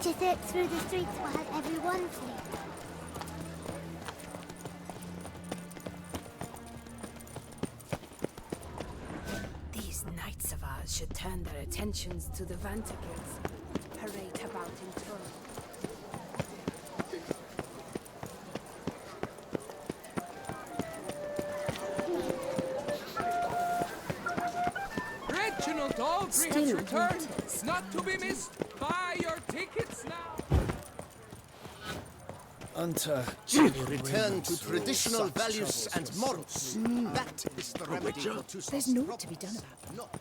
watcheth it through the streets while everyone sleeps. These knights of ours should turn their attentions to the Vantakers, parade about in turn. Reginald Aldry has returned, not to be missed. Buy your tickets now. Return to traditional values and morals. That is the remedy for two There's naught to be done about not.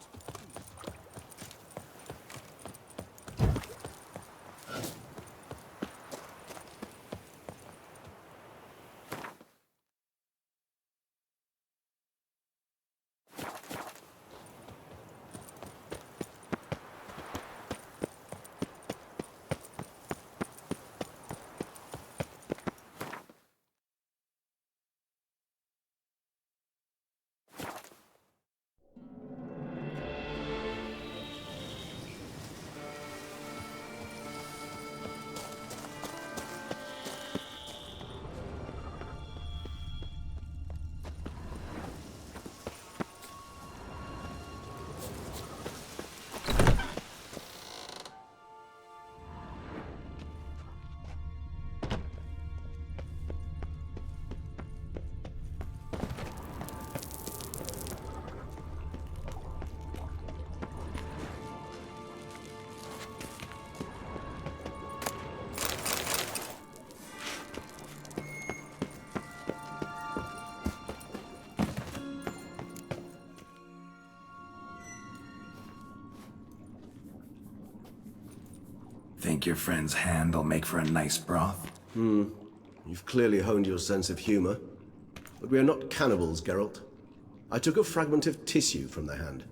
Think your friend's hand will make for a nice broth? You've clearly honed your sense of humor. But we are not cannibals, Geralt. I took a fragment of tissue from the hand.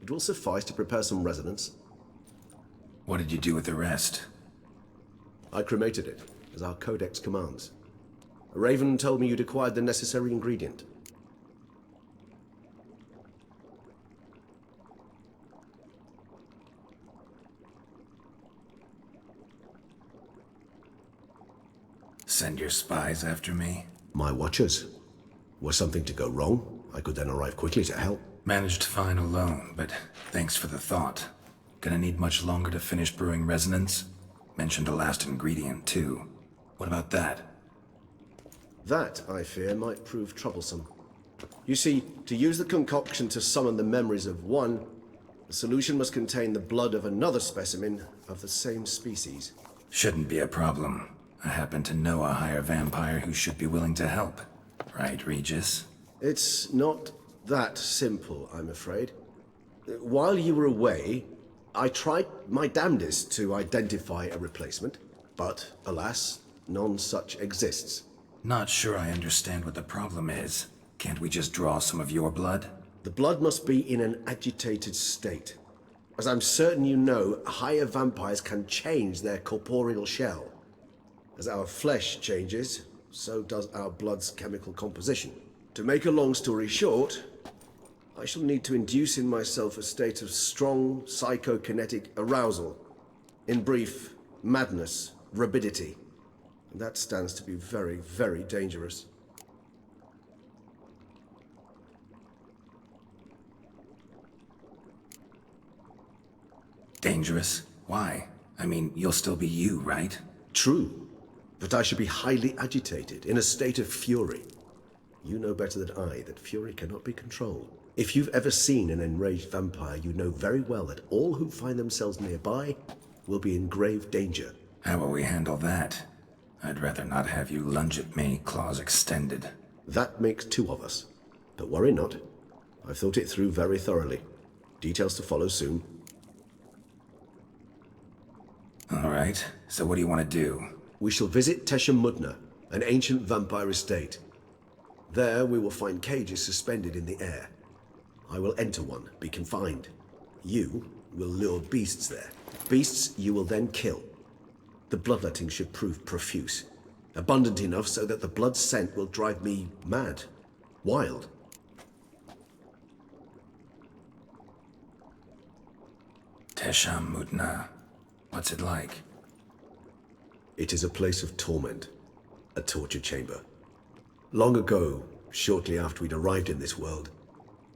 It will suffice to prepare some resonance. What did you do with the rest? I cremated it, as our codex commands. A raven told me you'd acquired the necessary ingredient. Send your spies after me? My watchers. Were something to go wrong, I could then arrive quickly to help. Managed fine alone, but thanks for the thought. Gonna need much longer to finish brewing resonance? Mentioned a last ingredient, too. What about that? That, I fear, might prove troublesome. You see, to use the concoction to summon the memories of one, the solution must contain the blood of another specimen of the same species. Shouldn't be a problem. I happen to know a higher vampire who should be willing to help. Right, Regis? It's not that simple, I'm afraid. While you were away, I tried my damnedest to identify a replacement, but alas, none such exists. Not sure I understand what the problem is. Can't we just draw some of your blood? The blood must be in an agitated state. As I'm certain you know, higher vampires can change their corporeal shell. As our flesh changes, so does our blood's chemical composition. To make a long story short, I shall need to induce in myself a state of strong psychokinetic arousal. In brief, madness, rabidity. And that stands to be very, very dangerous. Dangerous? Why? I mean, you'll still be you, right? True. But I should be highly agitated, in a state of fury. You know better than I that fury cannot be controlled. If you've ever seen an enraged vampire, you know very well that all who find themselves nearby will be in grave danger. How will we handle that? I'd rather not have you lunge at me, claws extended. That makes two of us. But worry not. I've thought it through very thoroughly. Details to follow soon. All right, so what do you want to do? We shall visit Tesha Mudna, an ancient vampire estate. There we will find cages suspended in the air. I will enter one, be confined. You will lure beasts there. Beasts you will then kill. The bloodletting should prove profuse. Abundant enough so that the blood scent will drive me mad. Wild. Tesha Mudna. What's it like? It is a place of torment, a torture chamber. Long ago, shortly after we'd arrived in this world,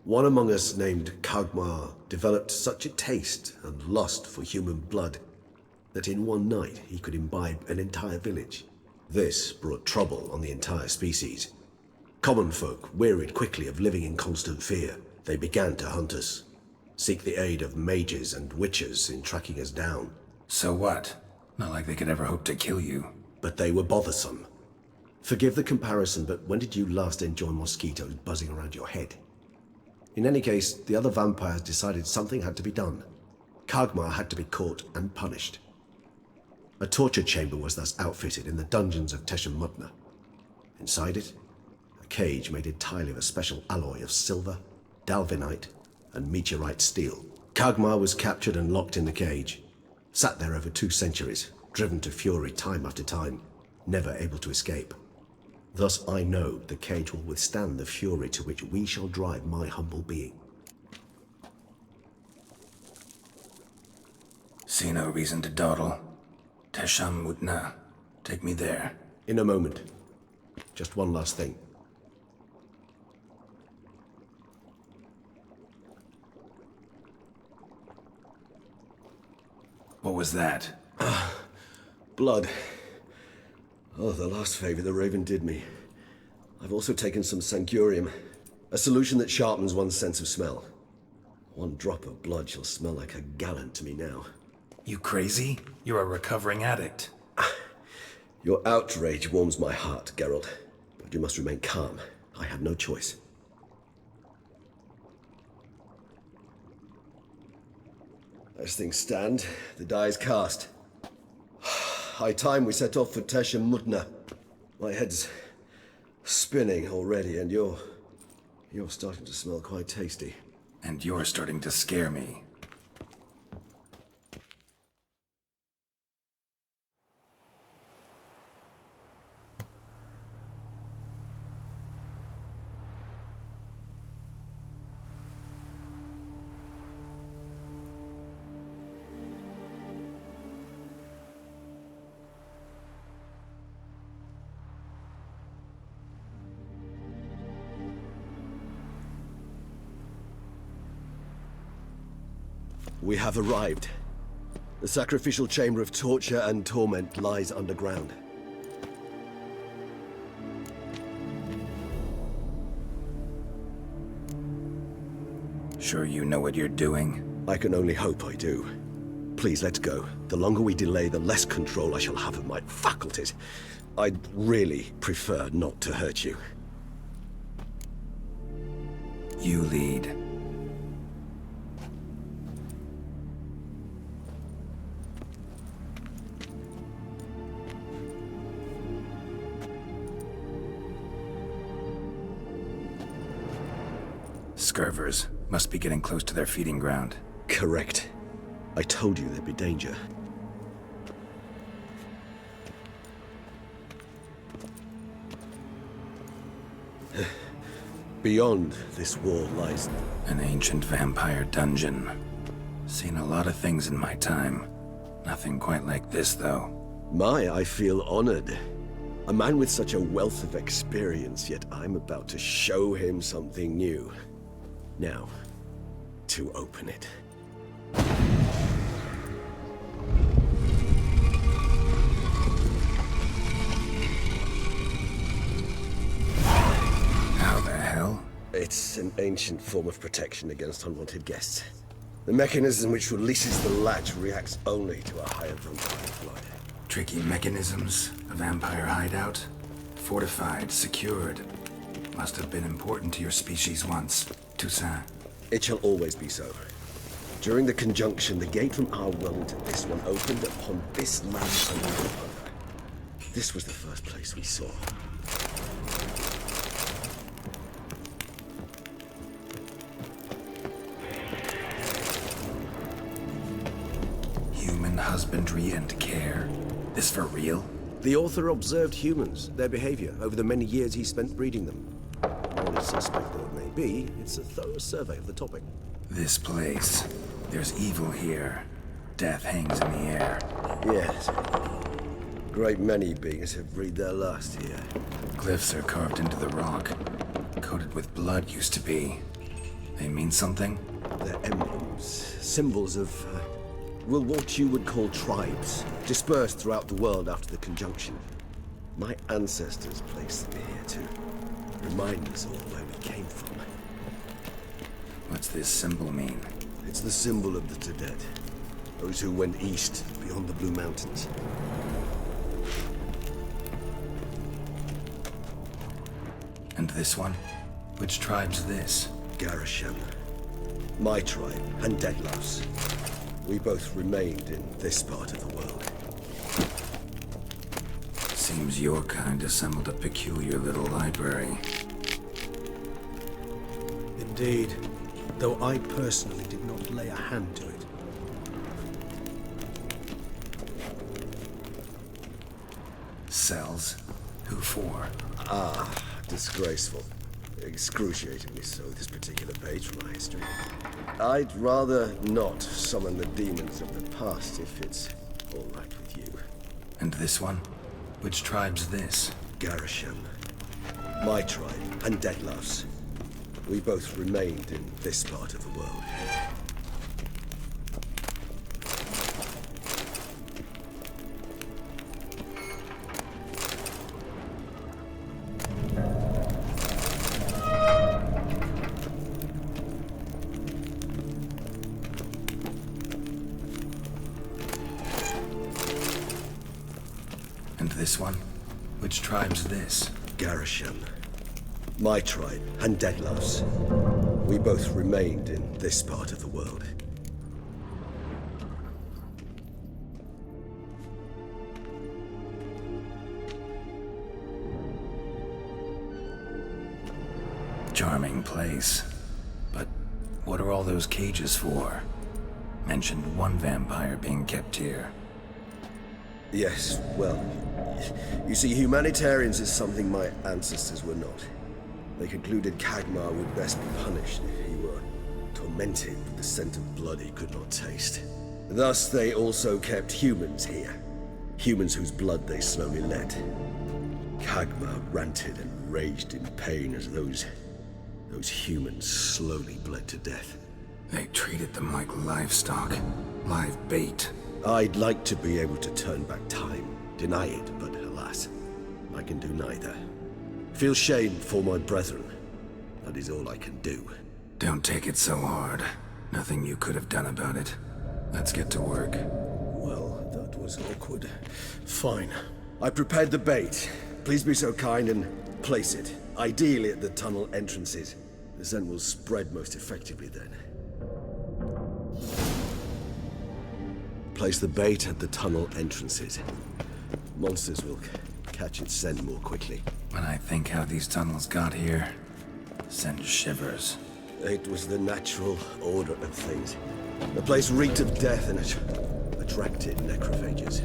one among us named Kagmar developed such a taste and lust for human blood that in one night he could imbibe an entire village. This brought trouble on the entire species. Common folk wearied quickly of living in constant fear. They began to hunt us, seek the aid of mages and witches in tracking us down. So what? Not like they could ever hope to kill you. But they were bothersome. Forgive the comparison, but when did you last enjoy mosquitoes buzzing around your head? In any case, the other vampires decided something had to be done. Kagmar had to be caught and punished. A torture chamber was thus outfitted in the dungeons of Teshamudna. Inside it, a cage made entirely of a special alloy of silver, dalvinite, and meteorite steel. Kagmar was captured and locked in the cage. Sat there over 2 centuries, driven to fury time after time, never able to escape. Thus I know the cage will withstand the fury to which we shall drive my humble being. See no reason to dawdle. Teshamudna. Take me there. In a moment. Just one last thing. What was that? Blood. Oh, the last favor the Raven did me. I've also taken some Sancurium, a solution that sharpens one's sense of smell. One drop of blood shall smell like a gallon to me now. You crazy? You're a recovering addict. Your outrage warms my heart, Geralt. But you must remain calm. I have no choice. As things stand, the die is cast. High time we set off for Teshamudna. My head's spinning already, and you're starting to smell quite tasty. And you're starting to scare me. We have arrived. The sacrificial chamber of torture and torment lies underground. Sure you know what you're doing? I can only hope I do. Please, let's go. The longer we delay, the less control I shall have of my faculties. I'd really prefer not to hurt you. You lead. Scurvers must be getting close to their feeding ground. Correct. I told you there'd be danger. Beyond this wall lies... An ancient vampire dungeon. Seen a lot of things in my time. Nothing quite like this, though. I feel honored. A man with such a wealth of experience, yet I'm about to show him something new. Now, to open it. How the hell? It's an ancient form of protection against unwanted guests. The mechanism which releases the latch reacts only to a higher vampire blood. Tricky mechanisms, a vampire hideout. Fortified, secured. Must have been important to your species once. Toussaint. It shall always be so. During the conjunction, the gate from our world into this one opened upon this land and no other. This was the first place we saw. Human husbandry and care. This for real? The author observed humans, their behavior, over the many years he spent breeding them. Morally suspect though it may be, it's a thorough survey of the topic. This place. There's evil here. Death hangs in the air. Yes. great many beings have breathed their last here. Glyphs are carved into the rock. Coated with blood used to be. They mean something? They're emblems, symbols of, well, what you would call tribes, dispersed throughout the world after the conjunction. My ancestors placed them here to remind us all where we came from. What's this symbol mean? It's the symbol of the Dead, those who went east beyond the Blue Mountains. And this one? Which tribe's this? Garisham. My tribe and Deadlouse. We both remained in this part of the world. Seems your kind assembled a peculiar little library. Indeed, though I personally did not lay a hand to it. Cells? Who for? Disgraceful. Excruciatingly so, this particular page from our history. I'd rather not summon the demons of the past if it's all right with you. And this one? Which tribe's this? Garisham. My tribe and Deadlouse. We both remained in this part of the world. And this one? Which tribe's this? Garisham. My tribe and Deadlouse. We both remained in this part of the world. Charming place. But what are all those cages for? Mentioned one vampire being kept here. Yes, well, you see, humanitarians is something my ancestors were not. They concluded Kagmar would best be punished if he were tormented with the scent of blood he could not taste. Thus, they also kept humans here. Humans whose blood they slowly let. Kagmar ranted and raged in pain as those humans slowly bled to death. They treated them like livestock. Live bait. I'd like to be able to turn back time, deny it, but alas, I can do neither. Feel shame for my brethren. That is all I can do. Don't take it so hard. Nothing you could have done about it. Let's get to work. Well, that was awkward. Fine. I prepared the bait. Please be so kind and place it, ideally at the tunnel entrances. The scent will spread most effectively then. Place the bait at the tunnel entrances. Monsters will catch its scent more quickly. When I think how these tunnels got here, send shivers. It was the natural order of things. The place reeked of death and it attracted necrophages.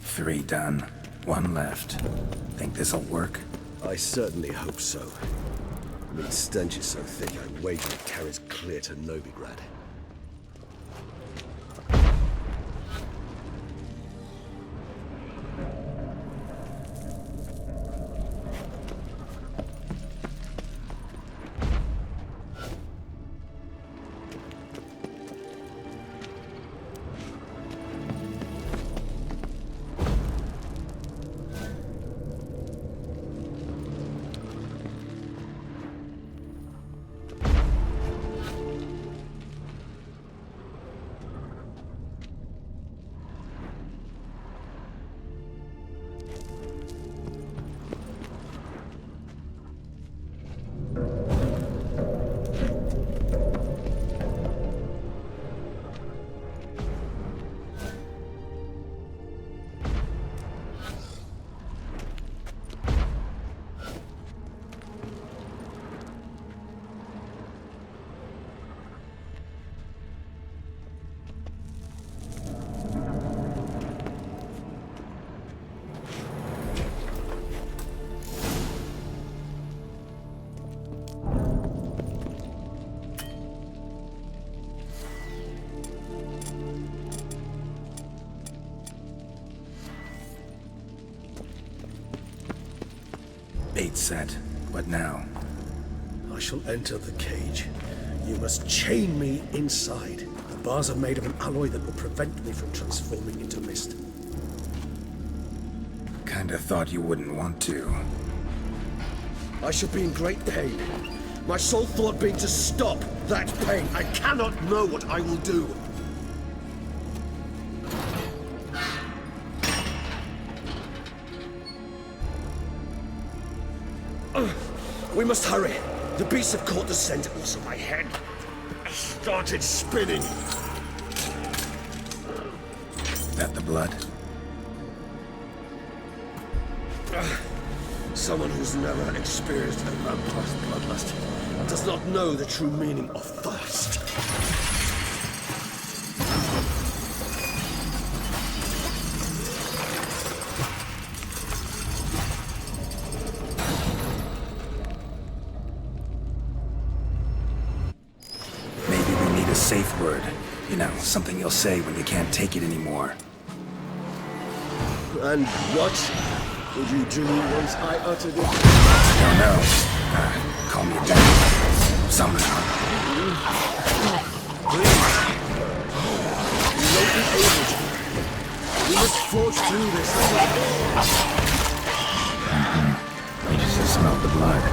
Three done. One left. Think this'll work? I certainly hope so. The stench is so thick, I wager it carries clear to Novigrad. Bait set. What now? I shall enter the cage. You must chain me inside. The bars are made of an alloy that will prevent me from transforming into mist. Kinda thought you wouldn't want to. I shall be in great pain. My sole thought being to stop that pain. I cannot know what I will do. We must hurry. The beasts have caught the scent. Also, my head started spinning. That the blood? Someone who's never experienced a vampire's bloodlust does not know the true meaning of thirst. Maybe we need a safe word. You know, something you'll say when you can't take it anymore. And what would you do once I uttered it? I don't know. Call me a devil. Somehow. Please. You won't be able to. We must forge through this. I just smelled the blood.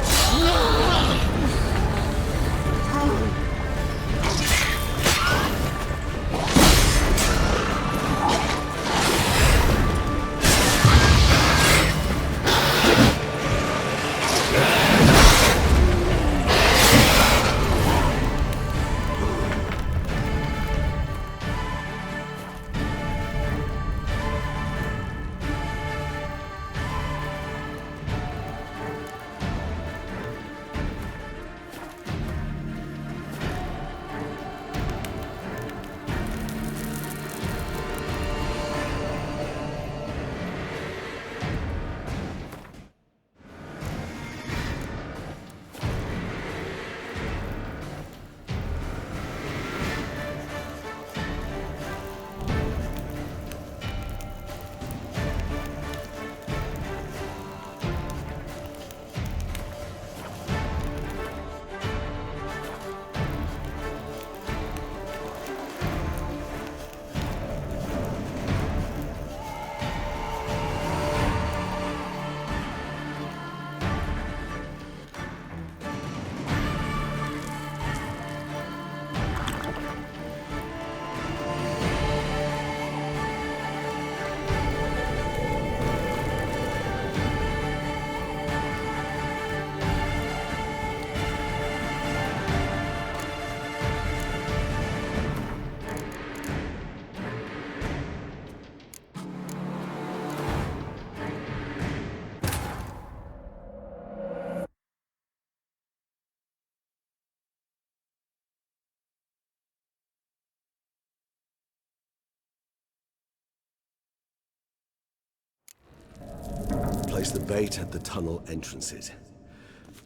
Place the bait at the tunnel entrances.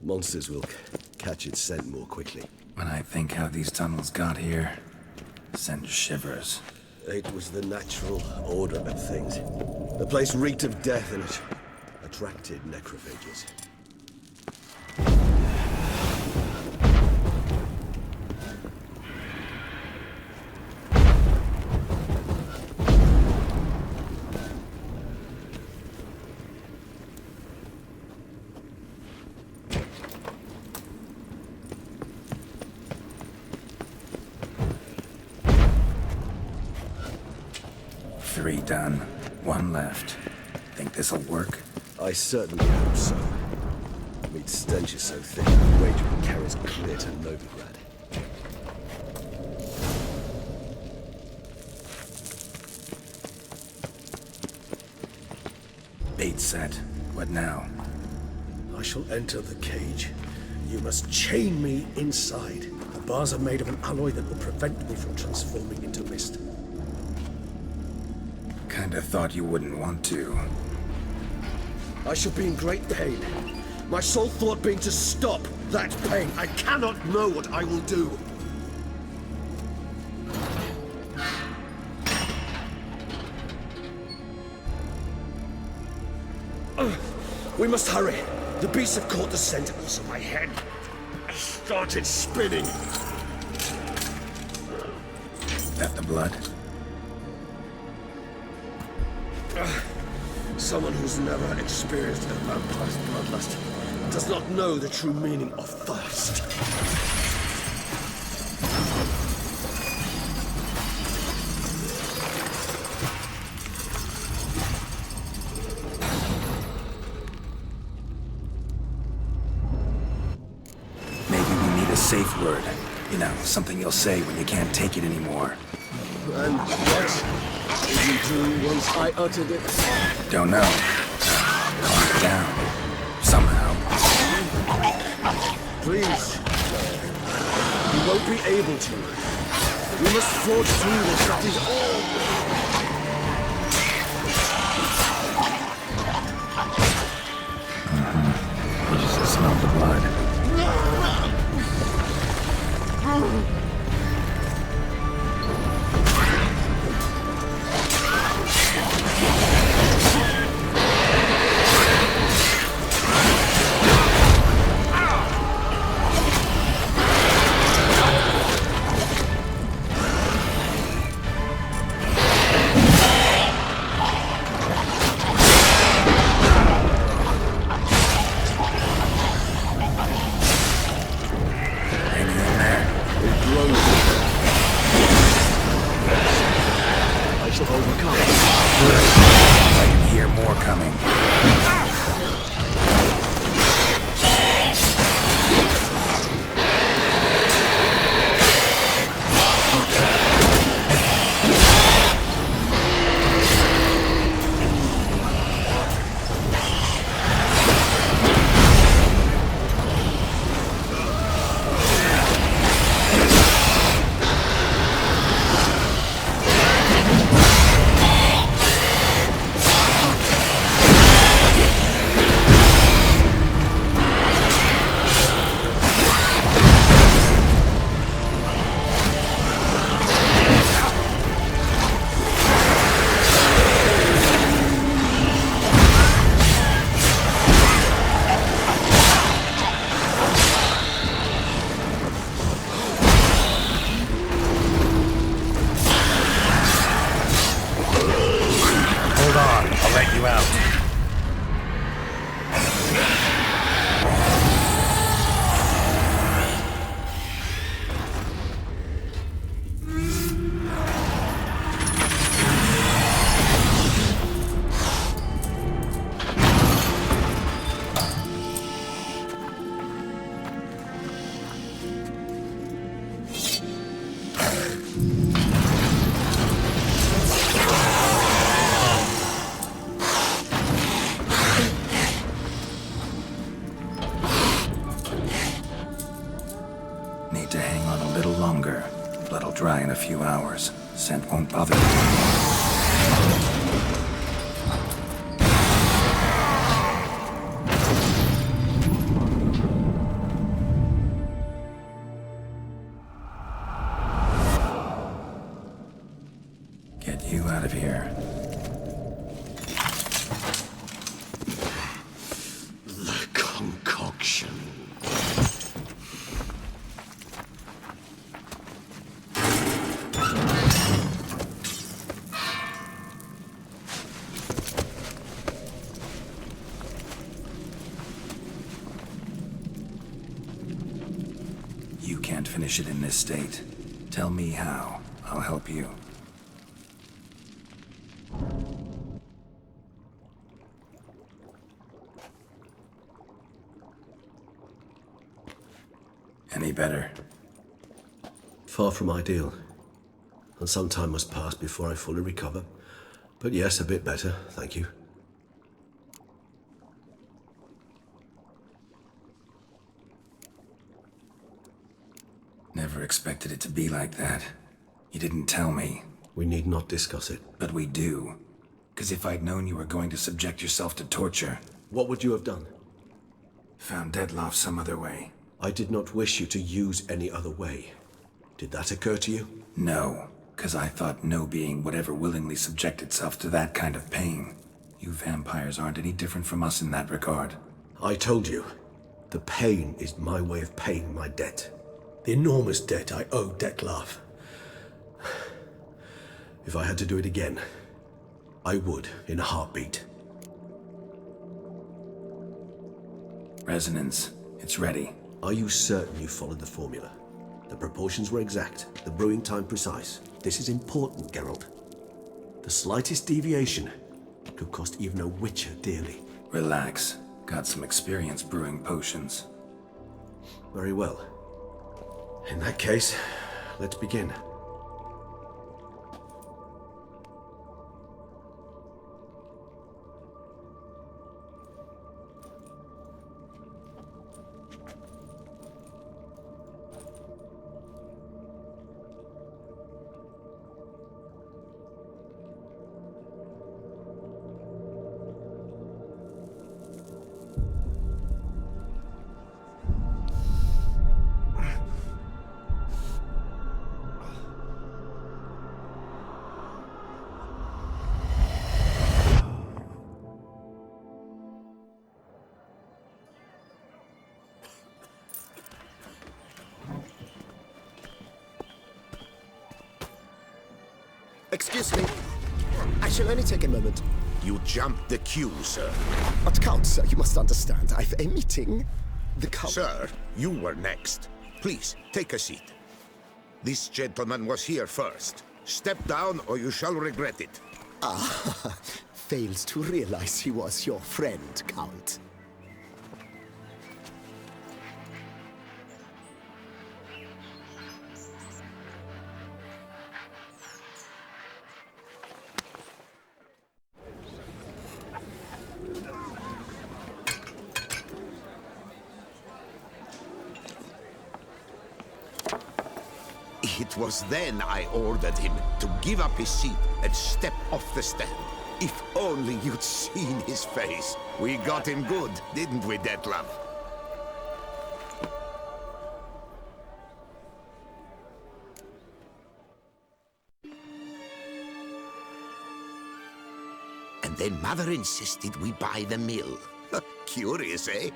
Monsters will catch its scent more quickly. When I think how these tunnels got here, send shivers. It was the natural order of things. The place reeked of death and it attracted necrophages. Three done. One left. Think this'll work? I certainly hope so. Meat's stench is so thick, the wager it carries clear to Novigrad. Bait set. What now? I shall enter the cage. You must chain me inside. The bars are made of an alloy that will prevent me from transforming into mist. Kinda thought you wouldn't want to. I shall be in great pain. My sole thought being to stop that pain. I cannot know what I will do. We must hurry. The beasts have caught the sentinels of my head. I started spinning. That the blood? Someone who's never experienced a vampire's bloodlust does not know the true meaning of thirst. Safe word. You know, something you'll say when you can't take it anymore. And what did you do once I uttered it? Don't know. Calm it down. Somehow. Please. You won't be able to. We must forge through this, that is all. You just smell the blood. Need to hang on a little longer. Blood'll dry in a few hours. Scent won't bother you. Get you out of here. The concoction. You can't finish it in this state. Tell me how. I'll help you. Any better? Far from ideal. And some time must pass before I fully recover. But yes, a bit better, thank you. Never expected it to be like that. You didn't tell me. We need not discuss it. But we do. 'Cause if I'd known you were going to subject yourself to torture... What would you have done? Found Deadloff some other way. I did not wish you to use any other way. Did that occur to you? No, 'cause I thought no being would ever willingly subject itself to that kind of pain. You vampires aren't any different from us in that regard. I told you, the pain is my way of paying my debt. The enormous debt I owe Detlef. If I had to do it again, I would in a heartbeat. Resonance. It's ready. Are you certain you followed the formula? The proportions were exact, the brewing time precise. This is important, Geralt. The slightest deviation could cost even a witcher dearly. Relax. Got some experience brewing potions. Very well. In that case, let's begin. Excuse me. I shall only take a moment. You jumped the queue, sir. But Count, sir, you must understand. I've a meeting. The Count... Sir, you were next. Please, take a seat. This gentleman was here first. Step down or you shall regret it. Ah, fails to realize he was your friend, Count. It was then I ordered him to give up his seat and step off the stand. If only you'd seen his face. We got him good, didn't we, Detlef? And then Mother insisted we buy the mill. Curious, eh?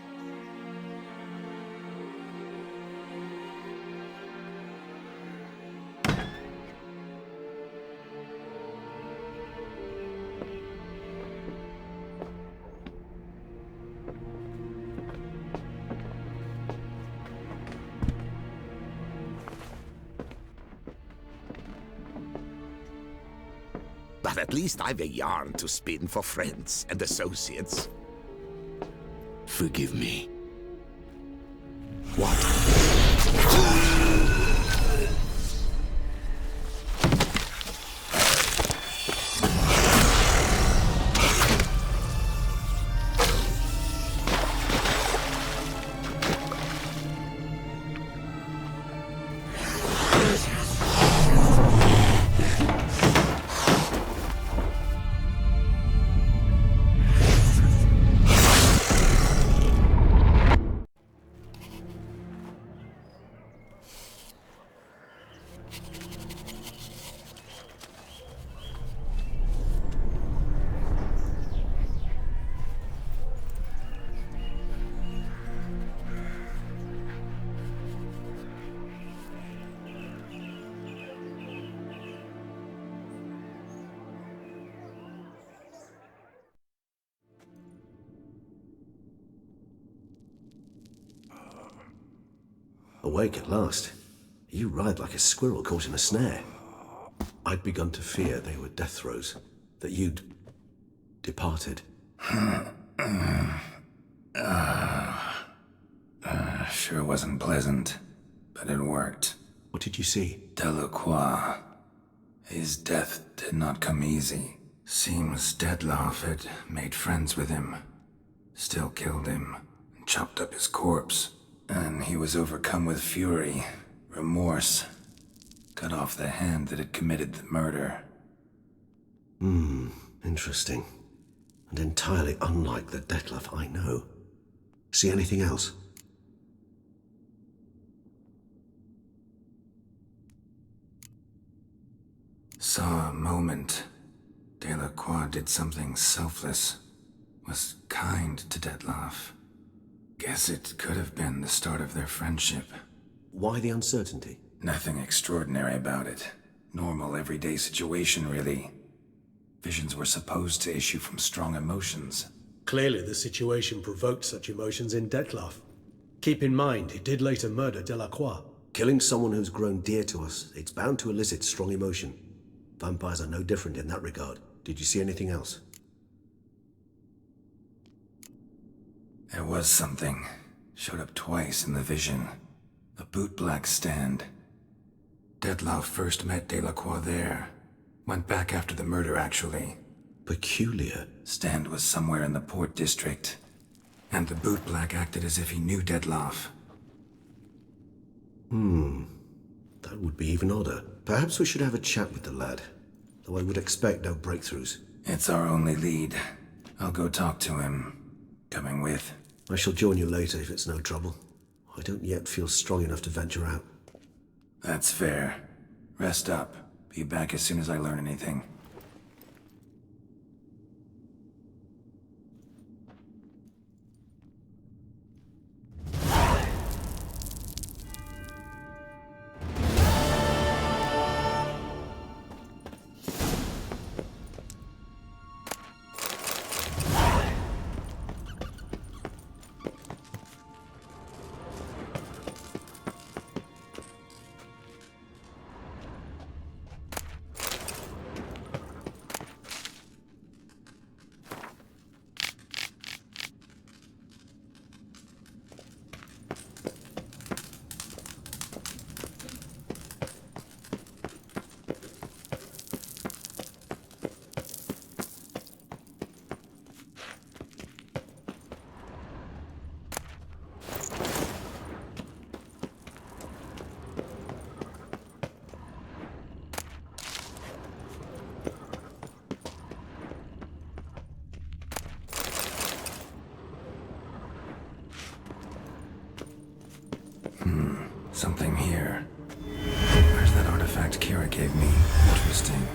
But at least I've a yarn to spin for friends and associates. Forgive me. What? Awake at last. You ride like a squirrel caught in a snare. I'd begun to fear they were death throes, that you'd departed. Sure wasn't pleasant, but it worked. What did you see? Delacroix. His death did not come easy. Seems Detlef had made friends with him. Still killed him, and chopped up his corpse. And he was overcome with fury, remorse. Cut off the hand that had committed the murder. Interesting. And entirely unlike the Detlef I know. See anything else? Saw a moment. Delacroix did something selfless. Was kind to Detlef. Guess it could have been the start of their friendship. Why the uncertainty? Nothing extraordinary about it. Normal, everyday situation, really. Visions were supposed to issue from strong emotions. Clearly, the situation provoked such emotions in Dettlaff. Keep in mind, he did later murder Delacroix. Killing someone who's grown dear to us, it's bound to elicit strong emotion. Vampires are no different in that regard. Did you see anything else? There was something. Showed up twice in the vision. A bootblack stand. Dettlaff first met Delacroix there. Went back after the murder, actually. Peculiar. Stand was somewhere in the port district. And the bootblack acted as if he knew Dettlaff. That would be even odder. Perhaps we should have a chat with the lad. Though I would expect no breakthroughs. It's our only lead. I'll go talk to him. Coming with? I shall join you later if it's no trouble. I don't yet feel strong enough to venture out. That's fair. Rest up. Be back as soon as I learn anything. Something here. Where's that artifact Kira gave me? Interesting.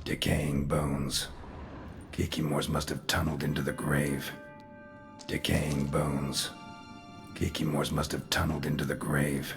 Decaying bones. Kikimors must have tunneled into the grave. Decaying bones. Kikimors must have tunneled into the grave.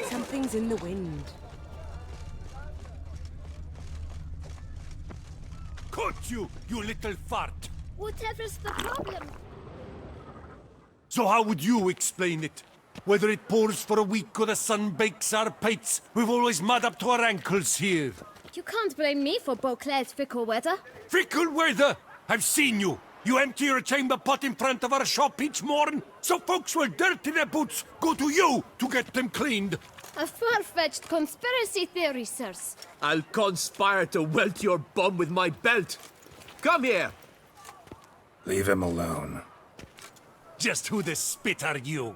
Something's in the wind. Caught you, you little fart! Whatever's the problem? So how would you explain it? Whether it pours for a week or the sun bakes our pates, we've always mud up to our ankles here. You can't blame me for Beauclair's fickle weather. Fickle weather! I've seen you! You empty your chamber pot in front of our shop each morn, so folks will dirty their boots, go to you to get them cleaned. A far-fetched conspiracy theory, sirs. I'll conspire to welt your bum with my belt. Come here! Leave him alone. Just who the spit are you?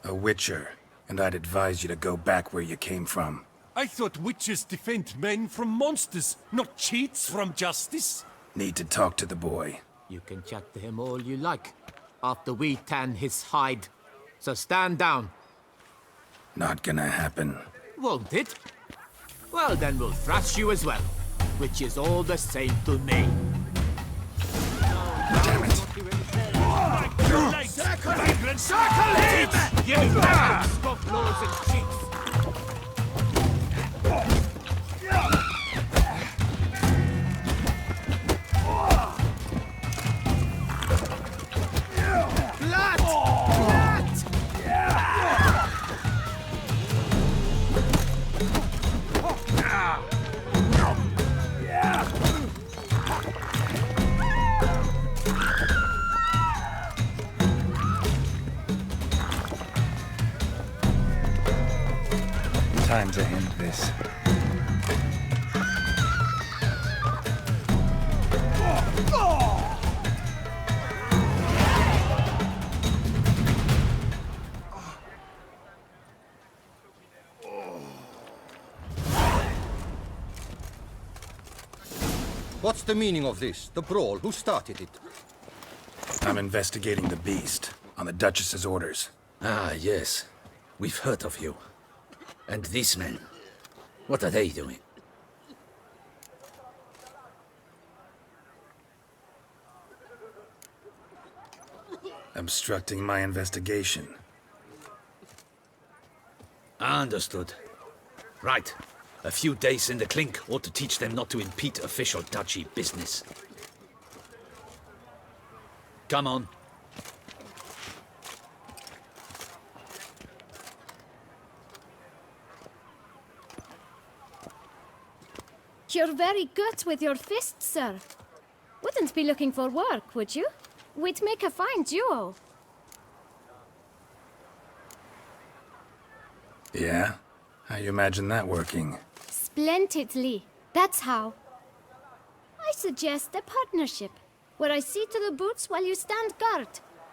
A witcher, and I'd advise you to go back where you came from. I thought witches defend men from monsters, not cheats from justice. Need to talk to the boy. You can chat to him all you like, after we tan his hide. So stand down. Not gonna happen. Won't it? Well, then we'll thrash you as well, which is all the same to me. Damn it. Circle him! Circle him! You scofflaws and cheats! Time to end this. What's the meaning of this? The brawl? Who started it? I'm investigating the beast, on the Duchess's orders. Ah, yes. We've heard of you. And these men, what are they doing? Obstructing my investigation. Understood. Right. A few days in the clink ought to teach them not to impede official duchy business. Come on. You're very good with your fists, sir. Wouldn't be looking for work, would you? We'd make a fine duo. Yeah? How you imagine that working? Splendidly. That's how. I suggest a partnership, where I see to the boots while you stand guard.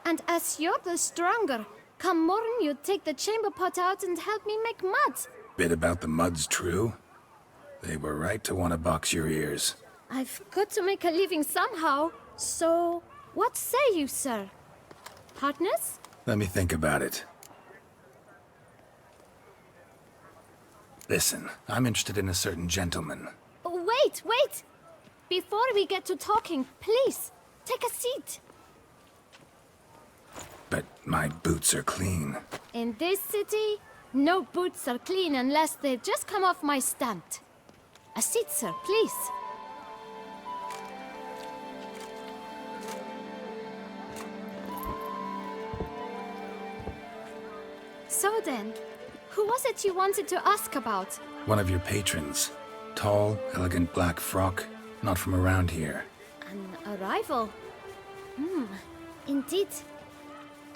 And as you're the stronger, come morn you take the chamber pot out and help me make mud. Bit about the mud's true? They were right to want to box your ears. I've got to make a living somehow, so what say you, sir? Partners? Let me think about it. Listen, I'm interested in a certain gentleman. Wait, wait! Before we get to talking, please, take a seat. But my boots are clean. In this city, no boots are clean unless they've just come off my stand. A seat, sir, please. So then, who was it you wanted to ask about? One of your patrons. Tall, elegant black frock. Not from around here. An arrival? Indeed.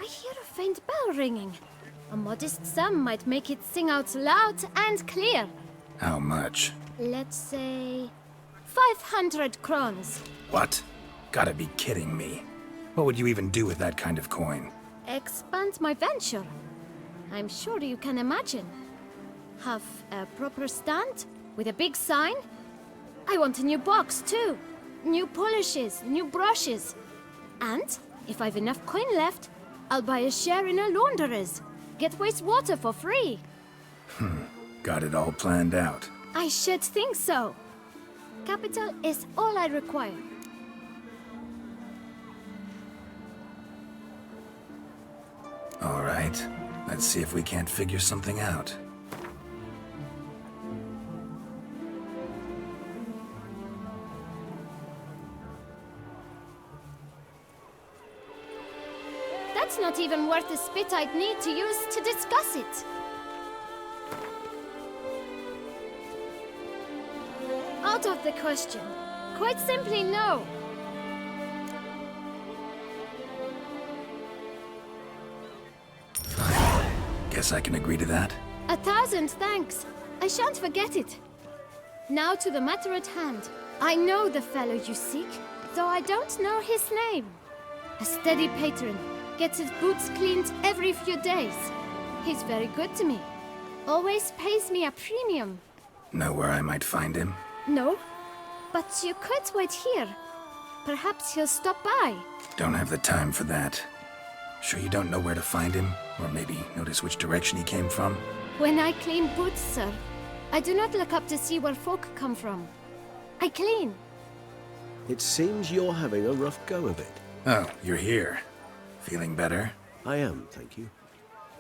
I hear a faint bell ringing. A modest sum might make it sing out loud and clear. How much? Let's say 500 crowns. What? Gotta be kidding me. What would you even do with that kind of coin? Expand my venture. I'm sure you can imagine. Have a proper stand with a big sign. I want a new box too. New polishes, new brushes. And if I've enough coin left, I'll buy a share in a launderer's. Get wastewater for free. Got it all planned out. I should think so. Capital is all I require. All right. Let's see if we can't figure something out. That's not even worth the spit I'd need to use to discuss it. Out of the question. Quite simply, no. Fine. Guess I can agree to that. 1,000 thanks. I shan't forget it. Now to the matter at hand. I know the fellow you seek, though I don't know his name. A steady patron. Gets his boots cleaned every few days. He's very good to me. Always pays me a premium. Know where I might find him? No, but you could wait here. Perhaps he'll stop by. Don't have the time for that. Sure you don't know where to find him? Or maybe notice which direction he came from? When I clean boots, sir, I do not look up to see where folk come from. I clean. It seems you're having a rough go of it. Oh, you're here. Feeling better? I am, thank you.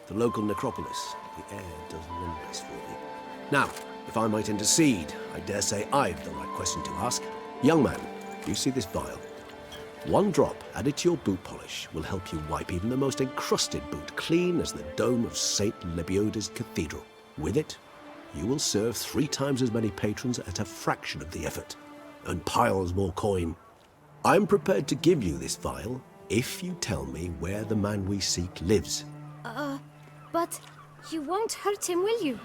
The local necropolis. The air does wonders for me. Now, if I might intercede, I dare say I've the right question to ask. Young man, you see this vial? One drop added to your boot polish will help you wipe even the most encrusted boot clean as the dome of St. Lebioda's Cathedral. With it, you will serve 3 times as many patrons at a fraction of the effort, and piles more coin. I'm prepared to give you this vial if you tell me where the man we seek lives. But you won't hurt him, will you?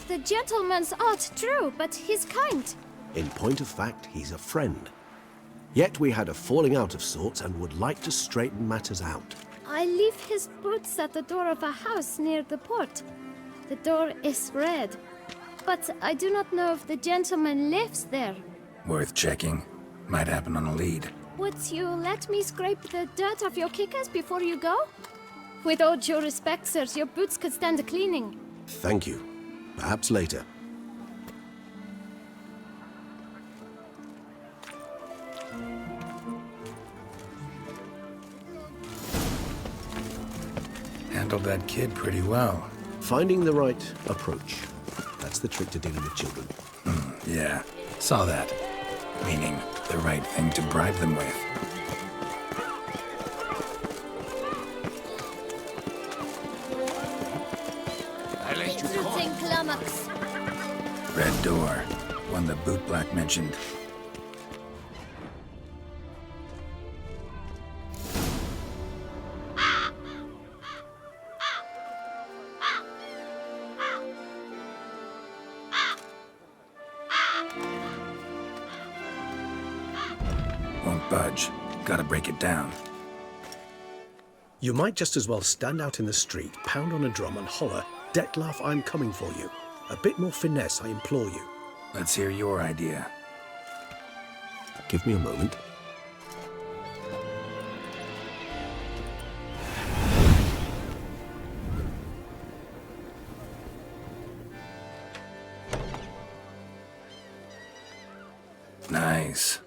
The gentleman's odd, true, but he's kind. In point of fact, he's a friend. Yet we had a falling out of sorts and would like to straighten matters out. I leave his boots at the door of a house near the port. The door is red, but I do not know if the gentleman lives there. Worth checking. Might happen on a lead. Would you let me scrape the dirt off your kickers before you go? With all due respect, sirs, your boots could stand a cleaning. Thank you. Perhaps later. Handled that kid pretty well. Finding the right approach. That's the trick to dealing with children. Yeah, saw that. Meaning, the right thing to bribe them with. Red door. One the bootblack mentioned. Won't budge. Gotta break it down. You might just as well stand out in the street, pound on a drum and holler, "Detlef, I'm coming for you." A bit more finesse, I implore you. Let's hear your idea. Give me a moment. Nice.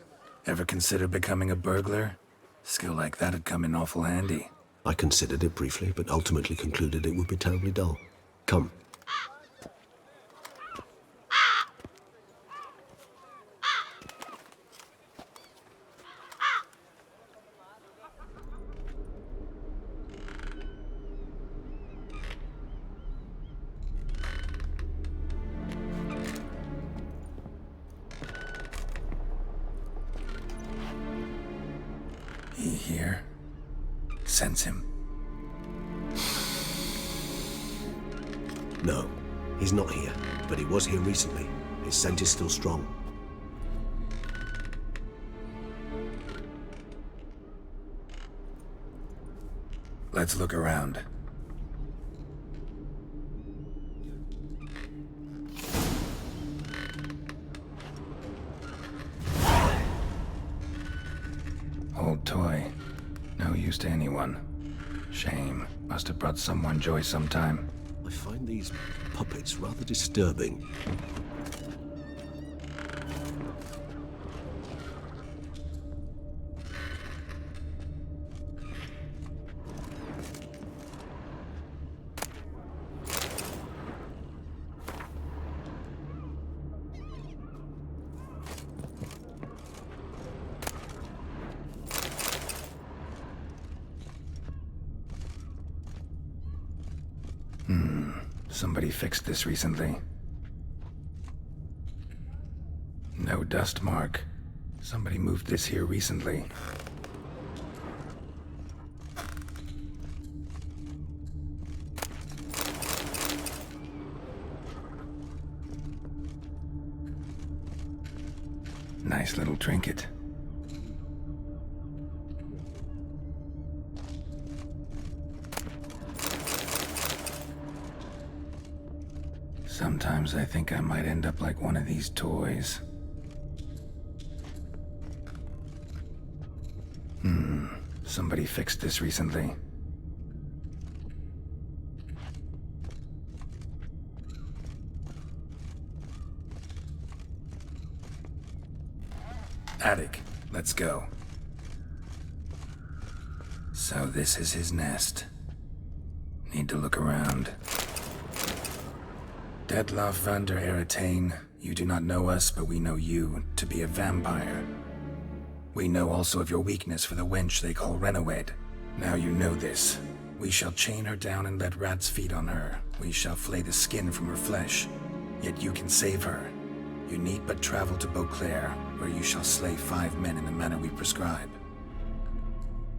Ever consider becoming a burglar? Skill like that'd come in awful handy. I considered it briefly, but ultimately concluded it would be terribly dull. Come. He here? sense him? No, he's not here, but he was here recently. His scent is still strong. Let's look around. Old toy. No use to anyone. Shame. Must have brought someone joy sometime. I find these puppets rather disturbing. Somebody fixed this recently. No dust mark. Somebody moved this here recently. Nice little trinket. Sometimes I think I might end up like one of these toys. Somebody fixed this recently. Attic, let's go. So this is his nest. Need to look around. Detlaff van der Eretain, you do not know us, but we know you to be a vampire. We know also of your weakness for the wench they call Renawed. Now you know this. We shall chain her down and let rats feed on her. We shall flay the skin from her flesh. Yet you can save her. You need but travel to Beauclair, where you shall slay 5 men in the manner we prescribe.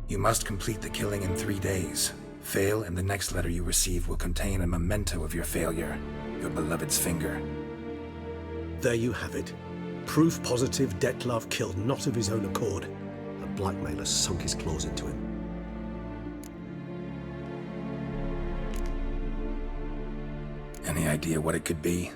You must complete the killing in 3 days. Fail, and the next letter you receive will contain a memento of your failure. Your beloved's finger. There you have it. Proof positive Detlaff killed not of his own accord. A blackmailer sunk his claws into him. Any idea what it could be?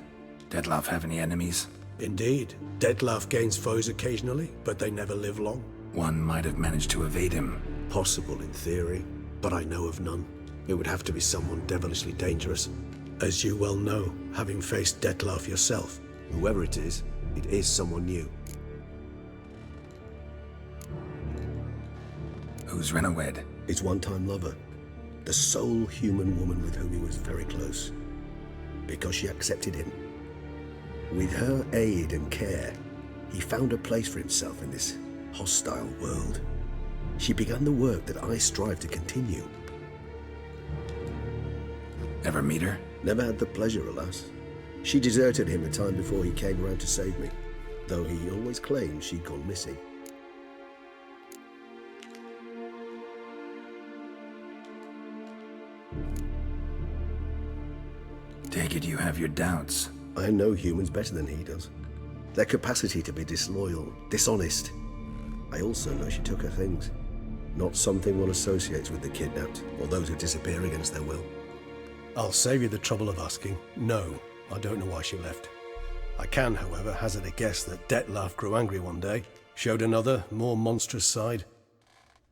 Detlaff have any enemies? Indeed. Detlaff gains foes occasionally, but they never live long. One might have managed to evade him. Possible in theory, but I know of none. It would have to be someone devilishly dangerous. As you well know, having faced Detlaff yourself. Whoever it is someone new. Who's Renawed? His one-time lover. The sole human woman with whom he was very close. Because she accepted him. With her aid and care, he found a place for himself in this hostile world. She began the work that I strive to continue. Ever meet her? Never had the pleasure, alas. She deserted him a time before he came around to save me, though he always claimed she'd gone missing. Take it you have your doubts. I know humans better than he does. Their capacity to be disloyal, dishonest. I also know she took her things. Not something one associates with the kidnapped, or those who disappear against their will. I'll save you the trouble of asking. No, I don't know why she left. I can, however, hazard a guess that Detlaff grew angry one day, showed another, more monstrous side.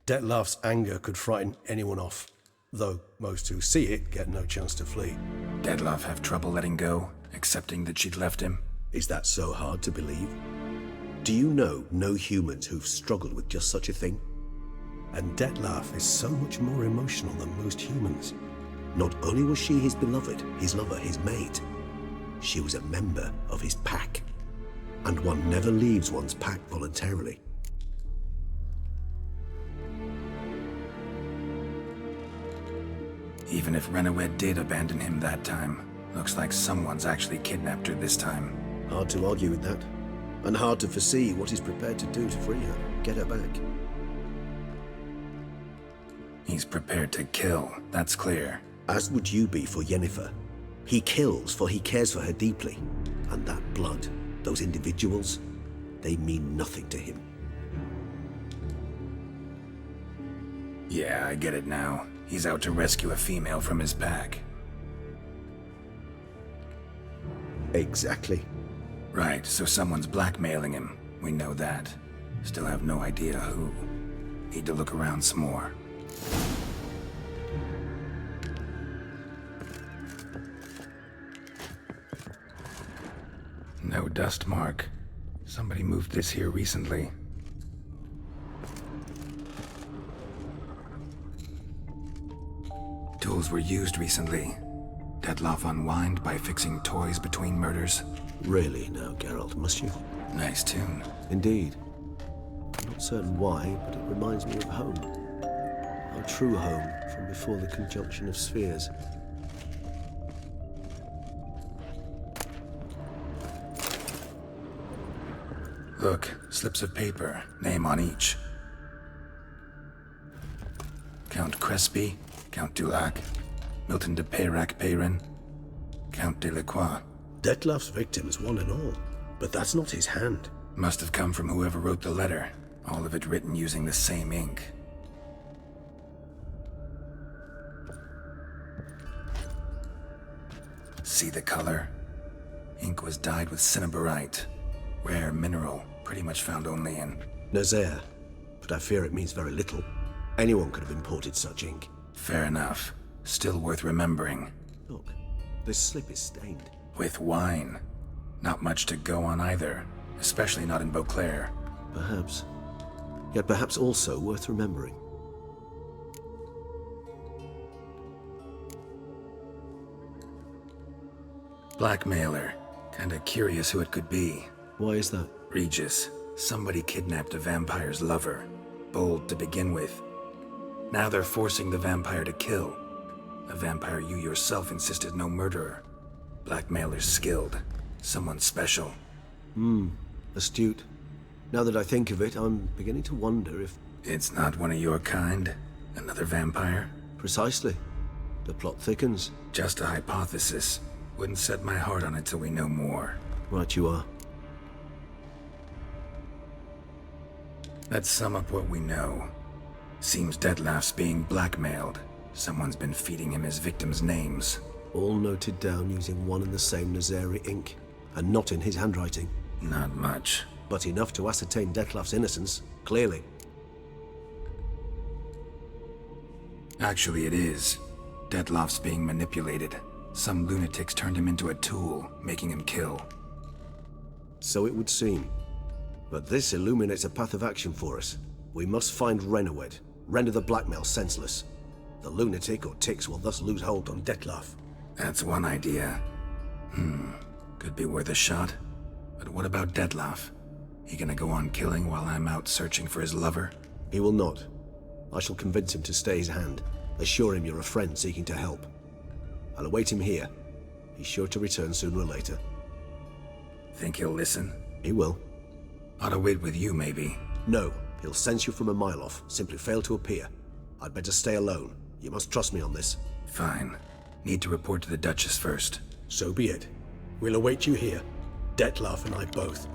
Detlaff's anger could frighten anyone off, though most who see it get no chance to flee. Detlaff have trouble letting go, accepting that she'd left him? Is that so hard to believe? Do you know no humans who've struggled with just such a thing? And Detlaff is so much more emotional than most humans. Not only was she his beloved, his lover, his mate, she was a member of his pack. And one never leaves one's pack voluntarily. Even if Renawed did abandon him that time, looks like someone's actually kidnapped her this time. Hard to argue with that. And hard to foresee what he's prepared to do to free her, get her back. He's prepared to kill, that's clear. As would you be for Yennefer. He kills for he cares for her deeply. And that blood, those individuals, they mean nothing to him. Yeah, I get it now. He's out to rescue a female from his pack. Exactly. Right, so someone's blackmailing him. We know that. Still have no idea who. Need to look around some more. No dust mark. Somebody moved this here recently. Tools were used recently. Dettlaff unwind by fixing toys between murders. Really now, Geralt, must you? Nice tune. Indeed. I'm not certain why, but it reminds me of home. Our true home from before the conjunction of spheres. Look, slips of paper, name on each. Count Crespi, Count Dulac, Milton de Peyrac-Peyrin, Count Delacroix. Dettlaff's victims, one and all. But that's not his hand. Must have come from whoever wrote the letter. All of it written using the same ink. See the color? Ink was dyed with cinnabarite. Rare mineral, pretty much found only in Nazaire. But I fear it means very little. Anyone could have imported such ink. Fair enough. Still worth remembering. Look, this slip is stained. With wine. Not much to go on either. Especially not in Beauclair. Perhaps. Yet perhaps also worth remembering. Blackmailer. Kinda curious who it could be. Why is that? Regis. Somebody kidnapped a vampire's lover. Bold to begin with. Now they're forcing the vampire to kill. A vampire you yourself insisted no murderer. Blackmailer's skilled. Someone special. Astute. Now that I think of it, I'm beginning to wonder if... It's not one of your kind? Another vampire? Precisely. The plot thickens. Just a hypothesis. Wouldn't set my heart on it till we know more. Right you are. Let's sum up what we know. Seems Dettlaff's being blackmailed. Someone's been feeding him his victims' names. All noted down using one and the same Nazari ink. And not in his handwriting. Not much. But enough to ascertain Dettlaff's innocence, clearly. Actually, it is. Dettlaff's being manipulated. Some lunatics turned him into a tool, making him kill. So it would seem. But this illuminates a path of action for us. We must find Renowed, render the blackmail senseless. The lunatic or ticks will thus lose hold on Dettlaff. That's one idea. Could be worth a shot. But what about Dettlaff? He gonna go on killing while I'm out searching for his lover? He will not. I shall convince him to stay his hand. Assure him you're a friend seeking to help. I'll await him here. He's sure to return sooner or later. Think he'll listen? He will. Ought to wait with you, maybe. No, he'll sense you from a mile off. Simply fail to appear. I'd better stay alone. You must trust me on this. Fine. Need to report to the Duchess first. So be it. We'll await you here. Dettlaff and I both.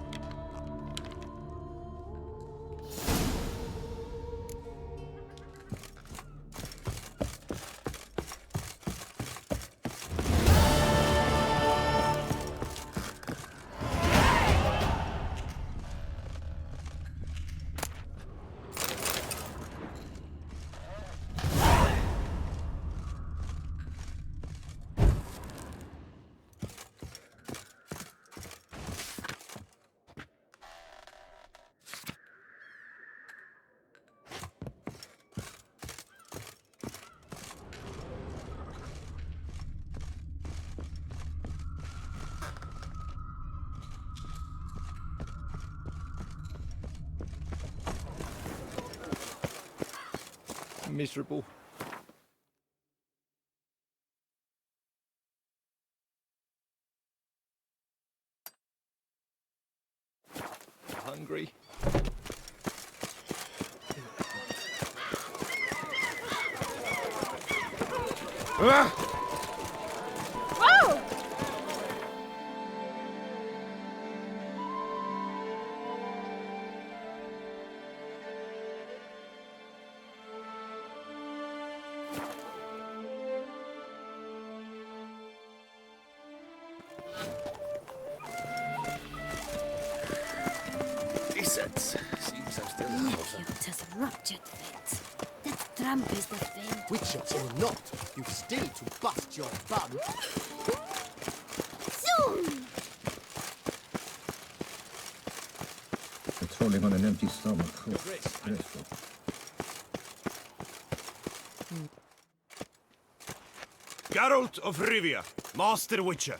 Miserable. Hungry. Whoa! Decent. Seems I'm still Nephew has ruptured veins. That tramp is the vein. Witcher or not, you've still to bust your bum. Soon! Patrolling on an empty stomach. Stressful. Geralt of Rivia, Master Witcher.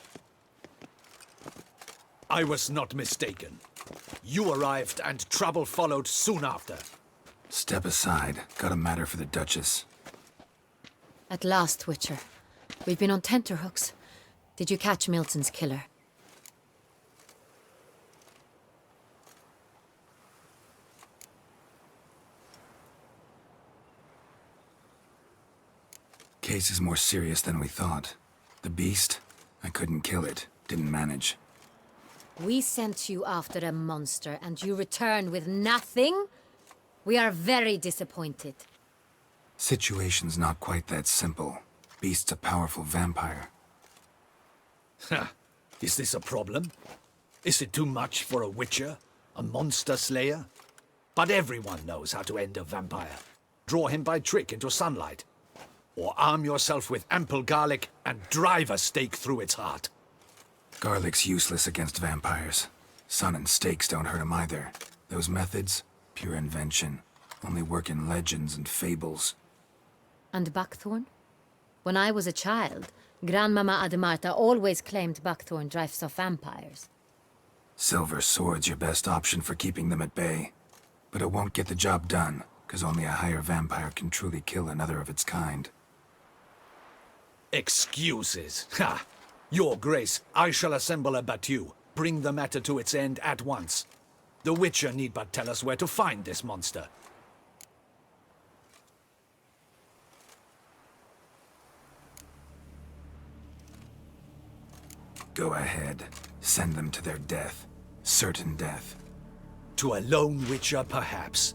I was not mistaken. You arrived and trouble followed soon after. Step aside. Got a matter for the Duchess. At last, Witcher. We've been on tenterhooks. Did you catch Milton's killer? Case is more serious than we thought. The beast? I couldn't kill it. Didn't manage. We sent you after a monster, and you return with nothing? We are very disappointed. Situation's not quite that simple. Beast's a powerful vampire. Ha! Is this a problem? Is it too much for a witcher? A monster slayer? But everyone knows how to end a vampire. Draw him by trick into sunlight. Or arm yourself with ample garlic and drive a stake through its heart. Garlic's useless against vampires. Sun and stakes don't hurt him either. Those methods, pure invention. Only work in legends and fables. And buckthorn? When I was a child, Grandmama Ademarta always claimed buckthorn drives off vampires. Silver sword's your best option for keeping them at bay. But it won't get the job done, because only a higher vampire can truly kill another of its kind. Excuses. Ha! Your Grace, I shall assemble a battue. Bring the matter to its end at once. The Witcher need but tell us where to find this monster. Go ahead. Send them to their death. Certain death. To a lone Witcher, perhaps.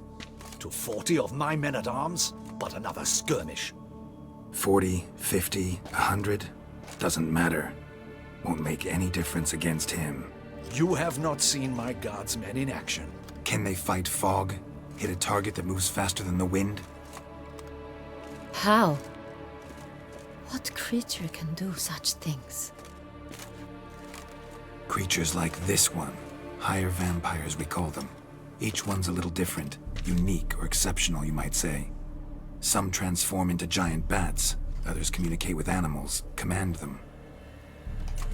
To 40 of my men-at-arms, but another skirmish. 40, 50, 100? Doesn't matter. Won't make any difference against him. You have not seen my guardsmen in action. Can they fight fog? Hit a target that moves faster than the wind? How? What creature can do such things? Creatures like this one. Higher vampires, we call them. Each one's a little different. Unique or exceptional, you might say. Some transform into giant bats. Others communicate with animals, command them.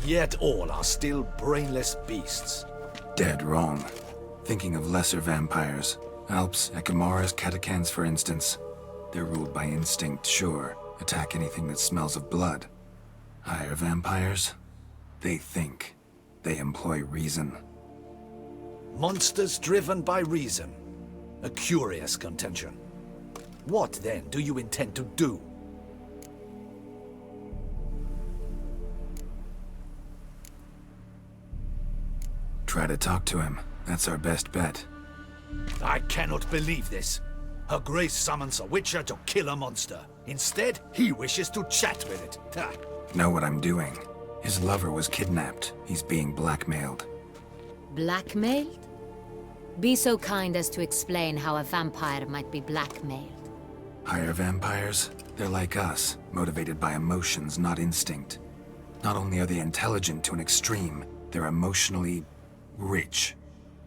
Yet all are still brainless beasts. Dead wrong. Thinking of lesser vampires. Alps, Ekamaras, Catacans, for instance. They're ruled by instinct, sure. Attack anything that smells of blood. Higher vampires? They think. They employ reason. Monsters driven by reason. A curious contention. What, then, do you intend to do? Try to talk to him. That's our best bet. I cannot believe this. Her Grace summons a Witcher to kill a monster. Instead, he wishes to chat with it. Ha. Know what I'm doing. His lover was kidnapped. He's being blackmailed. Blackmailed? Be so kind as to explain how a vampire might be blackmailed. Higher vampires? They're like us, motivated by emotions, not instinct. Not only are they intelligent to an extreme, they're emotionally rich,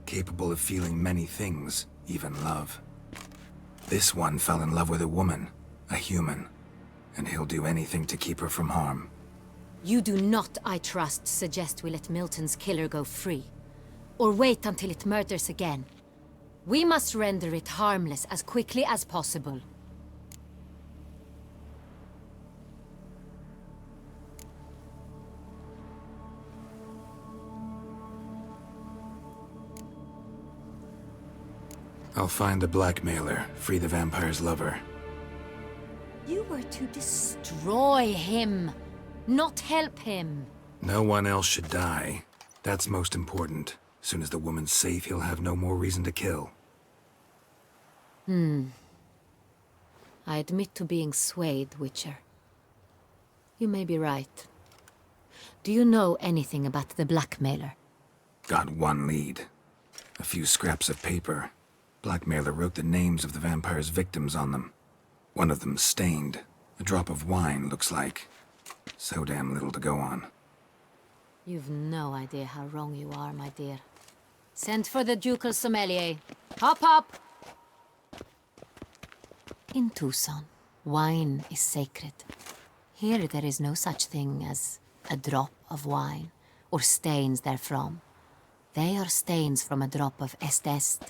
capable of feeling many things, even love. This one fell in love with a woman, a human, and he'll do anything to keep her from harm. You do not, I trust, suggest we let Milton's killer go free. Or wait until it murders again. We must render it harmless as quickly as possible. I'll find the blackmailer, free the vampire's lover. You were to destroy him, not help him. No one else should die. That's most important. As soon as the woman's safe, he'll have no more reason to kill. I admit to being swayed, Witcher. You may be right. Do you know anything about the blackmailer? Got one lead. A few scraps of paper. Blackmailer wrote the names of the vampire's victims on them. One of them stained. A drop of wine, looks like. So damn little to go on. You've no idea how wrong you are, my dear. Send for the ducal sommelier. Hop, hop! In Tucson, wine is sacred. Here there is no such thing as a drop of wine, or stains therefrom. They are stains from a drop of Estest,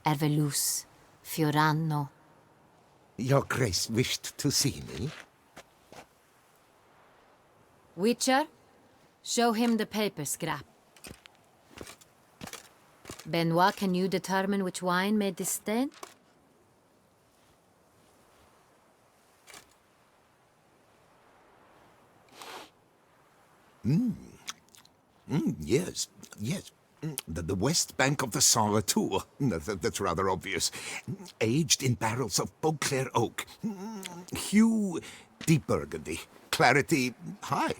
Ervelus, Fiorano. Your Grace wished to see me? Witcher, show him the paper scrap. Benoit, can you determine which wine made this stain? Yes, yes. The west bank of the Saint Retour. That's rather obvious. Aged in barrels of Beauclair oak. Hue, deep burgundy. Clarity, high.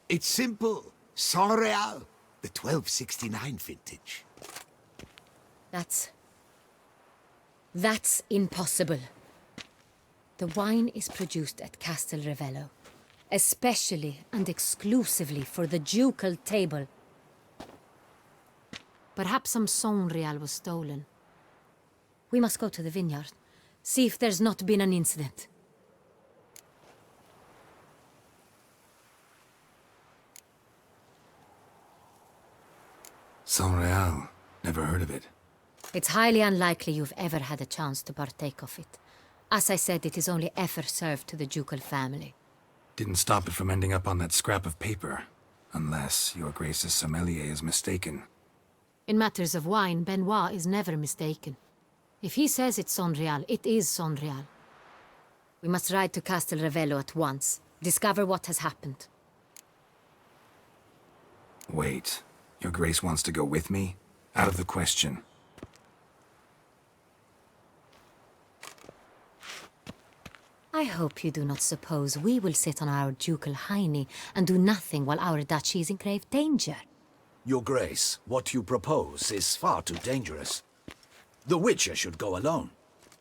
It's simple. Saint Real, the 1269 vintage. That's impossible. The wine is produced at Castel Ravello, especially and exclusively for the ducal table. Perhaps some Saint Real was stolen. We must go to the vineyard, see if there's not been an incident. Saint Real. Never heard of it. It's highly unlikely you've ever had a chance to partake of it. As I said, it is only ever served to the ducal family. Didn't stop it from ending up on that scrap of paper. Unless your Grace's sommelier is mistaken. In matters of wine, Benoit is never mistaken. If he says it's Saint Real, it is Saint Real. We must ride to Castel Ravello at once. Discover what has happened. Wait. Your Grace wants to go with me? Out of the question. I hope you do not suppose we will sit on our ducal hiney and do nothing while our duchy is in grave danger. Your Grace, what you propose is far too dangerous. The Witcher should go alone.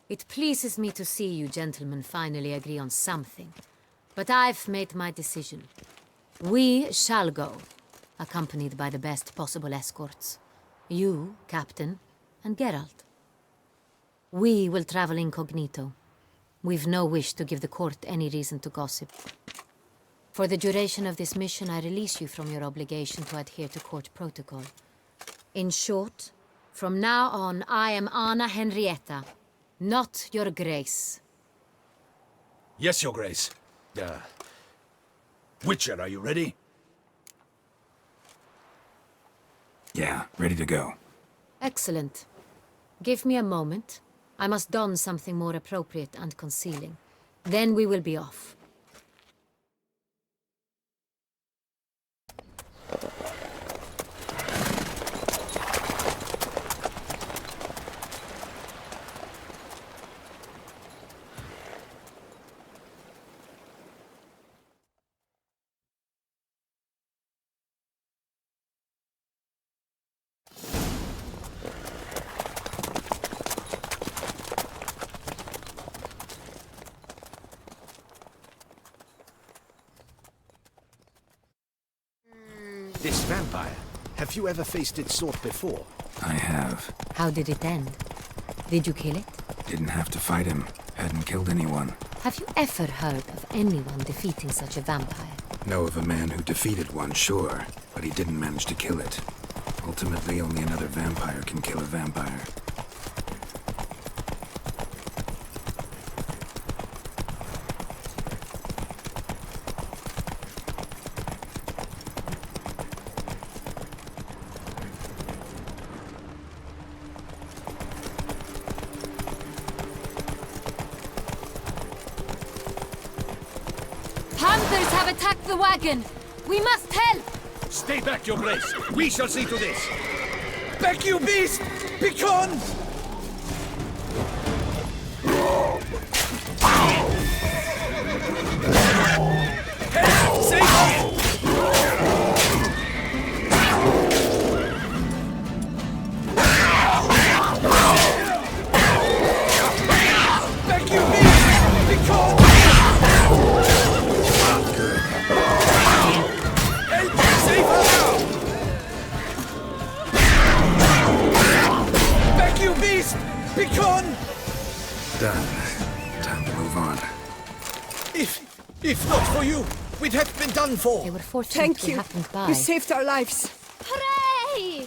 It pleases me to see you gentlemen finally agree on something. But I've made my decision. We shall go, accompanied by the best possible escorts. You, Captain, and Geralt. We will travel incognito. We've no wish to give the court any reason to gossip. For the duration of this mission, I release you from your obligation to adhere to court protocol. In short, from now on, I am Anna Henrietta, not your Grace. Yes, Your Grace. Witcher, are you ready? Yeah, ready to go. Excellent. Give me a moment. I must don something more appropriate and concealing. Then we will be off. This vampire, have you ever faced its sort before? I have. How did it end? Did you kill it? Didn't have to fight him. Hadn't killed anyone. Have you ever heard of anyone defeating such a vampire? Know of a man who defeated one, sure, but he didn't manage to kill it. Ultimately, only another vampire can kill a vampire. have attacked the wagon! We must help! Stay back, Your Grace. We shall see to this. Back, you beast! Begone! Help! Save me! Back, you beast! Begone! Help! Save her now! Back, you beast! Begone! Done. Time to move on. If not for you, we'd have been done for. They were fortunate we happened by. You saved our lives. Hooray!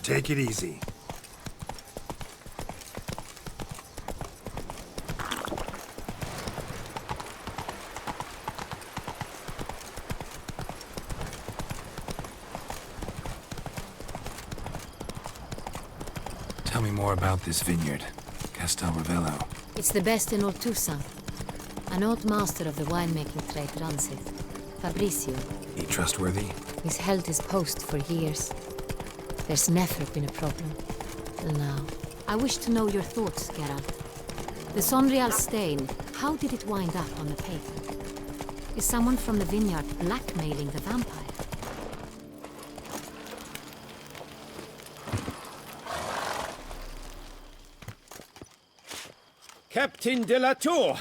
Take it easy. Tell me more about this vineyard, Castel Ravello. It's the best in all Toussaint. An old master of the winemaking trade runs it. Fabrizio. He trustworthy? He's held his post for years. There's never been a problem. Till now. I wish to know your thoughts, Geralt. The Sonreal stain, how did it wind up on the paper? Is someone from the vineyard blackmailing the vampire? Captain de la Tour,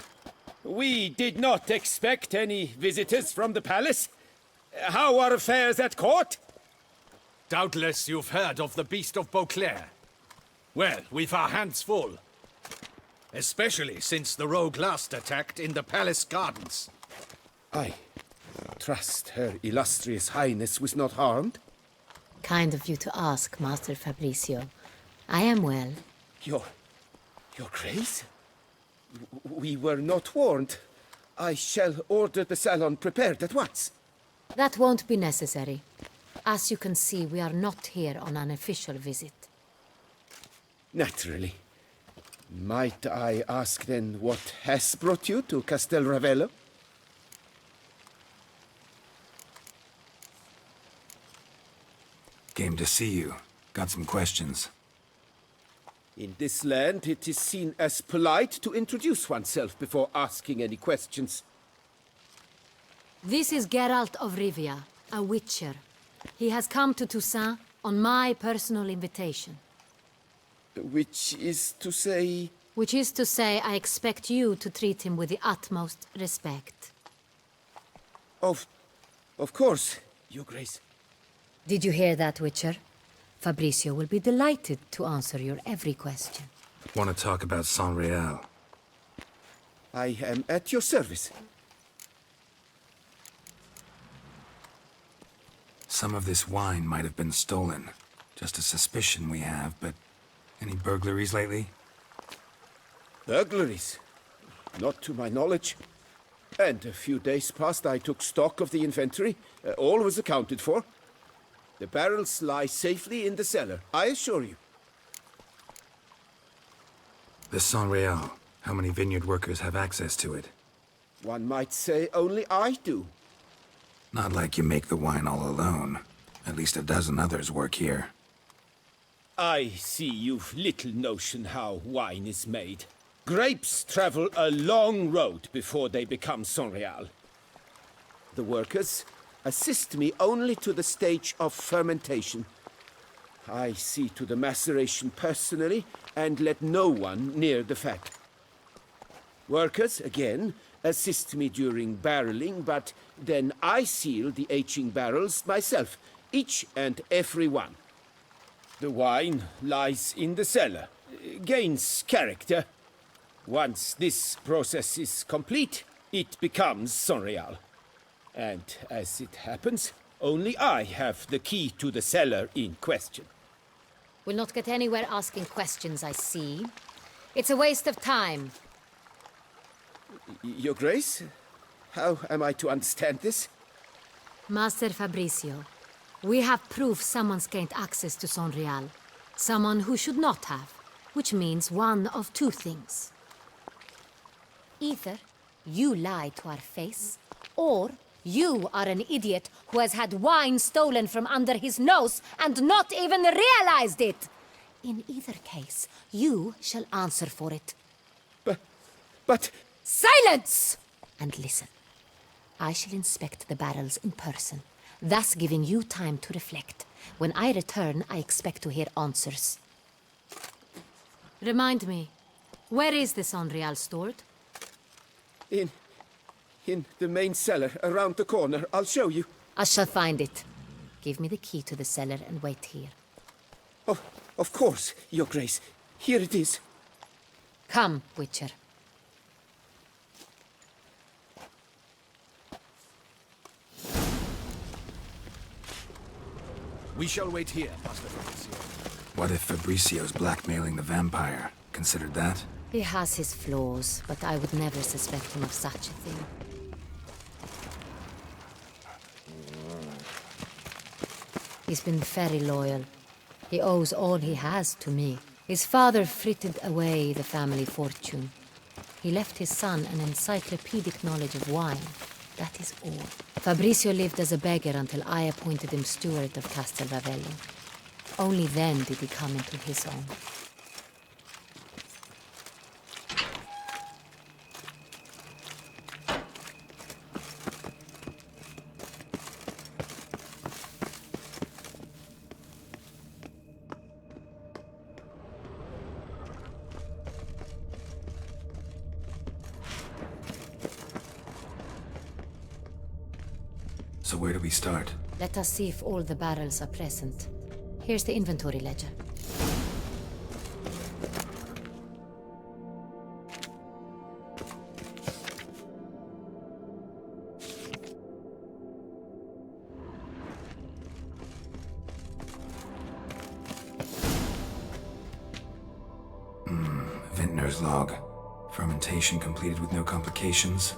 we did not expect any visitors from the palace. How are affairs at court? Doubtless you've heard of the Beast of Beauclair. Well, we've our hands full. Especially since the rogue last attacked in the palace gardens. I trust Her Illustrious Highness was not harmed? Kind of you to ask, Master Fabrizio. I am well. Your Grace? We were not warned. I shall order the salon prepared at once. That won't be necessary. As you can see, we are not here on an official visit. Naturally. Might I ask then what has brought you to Castel Ravello? Came to see you. Got some questions. In this land, it is seen as polite to introduce oneself before asking any questions. This is Geralt of Rivia, a witcher. He has come to Toussaint on my personal invitation. Which is to say... Which is to say, I expect you to treat him with the utmost respect. Of course, Your Grace. Did you hear that, Witcher? Fabrizio will be delighted to answer your every question. Want to talk about Sonreal? I am at your service. Some of this wine might have been stolen. Just a suspicion we have, but any burglaries lately? Burglaries? Not to my knowledge. And a few days past I took stock of the inventory. All was accounted for. The barrels lie safely in the cellar, I assure you. The Sonreal. How many vineyard workers have access to it? One might say only I do. Not like you make the wine all alone. At least a dozen others work here. I see you've little notion how wine is made. Grapes travel a long road before they become Sonreal. The workers assist me only to the stage of fermentation. I see to the maceration personally and let no one near the fat. Workers, again, assist me during barreling, but then I seal the aging barrels myself, each and every one. The wine lies in the cellar, gains character. Once this process is complete, it becomes Sonreal. And as it happens, only I have the key to the cellar in question. We'll not get anywhere asking questions, I see. It's a waste of time. Your Grace? How am I to understand this? Master Fabrizio, We have proof someone's gained access to Sonreal. Someone who should not have. Which means one of two things. Either you lie to our face, or you are an idiot who has had wine stolen from under his nose and not even realized it. In either case, you shall answer for it. But... Silence! And listen. I shall inspect the barrels in person, thus giving you time to reflect. When I return, I expect to hear answers. Remind me, where is this Sonreal stored? In the main cellar, around the corner. I'll show you. I shall find it. Give me the key to the cellar and wait here. Oh, of course, Your Grace. Here it is. Come, Witcher. We shall wait here, Master Fabricio. What if Fabricio's blackmailing the vampire? Considered that? He has his flaws, but I would never suspect him of such a thing. He's been very loyal. He owes all he has to me. His father frittered away the family fortune. He left his son an encyclopedic knowledge of wine. That is all. Fabricio lived as a beggar until I appointed him steward of Castel Ravello. Only then did he come into his own. So where do we start? Let us see if all the barrels are present. Here's the inventory ledger. Vintner's log. Fermentation completed with no complications.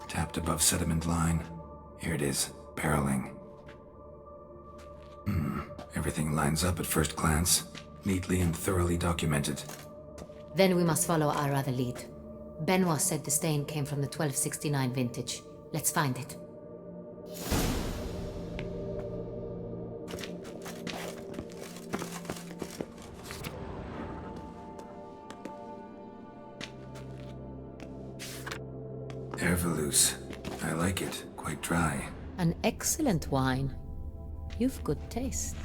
Tapped above sediment line. Here it is. Barreling. Everything lines up at first glance. Neatly and thoroughly documented. Then we must follow our other lead. Benoit said the stain came from the 1269 vintage. Let's find it. Ervelous. I like it. Quite dry. An excellent wine. You've good taste.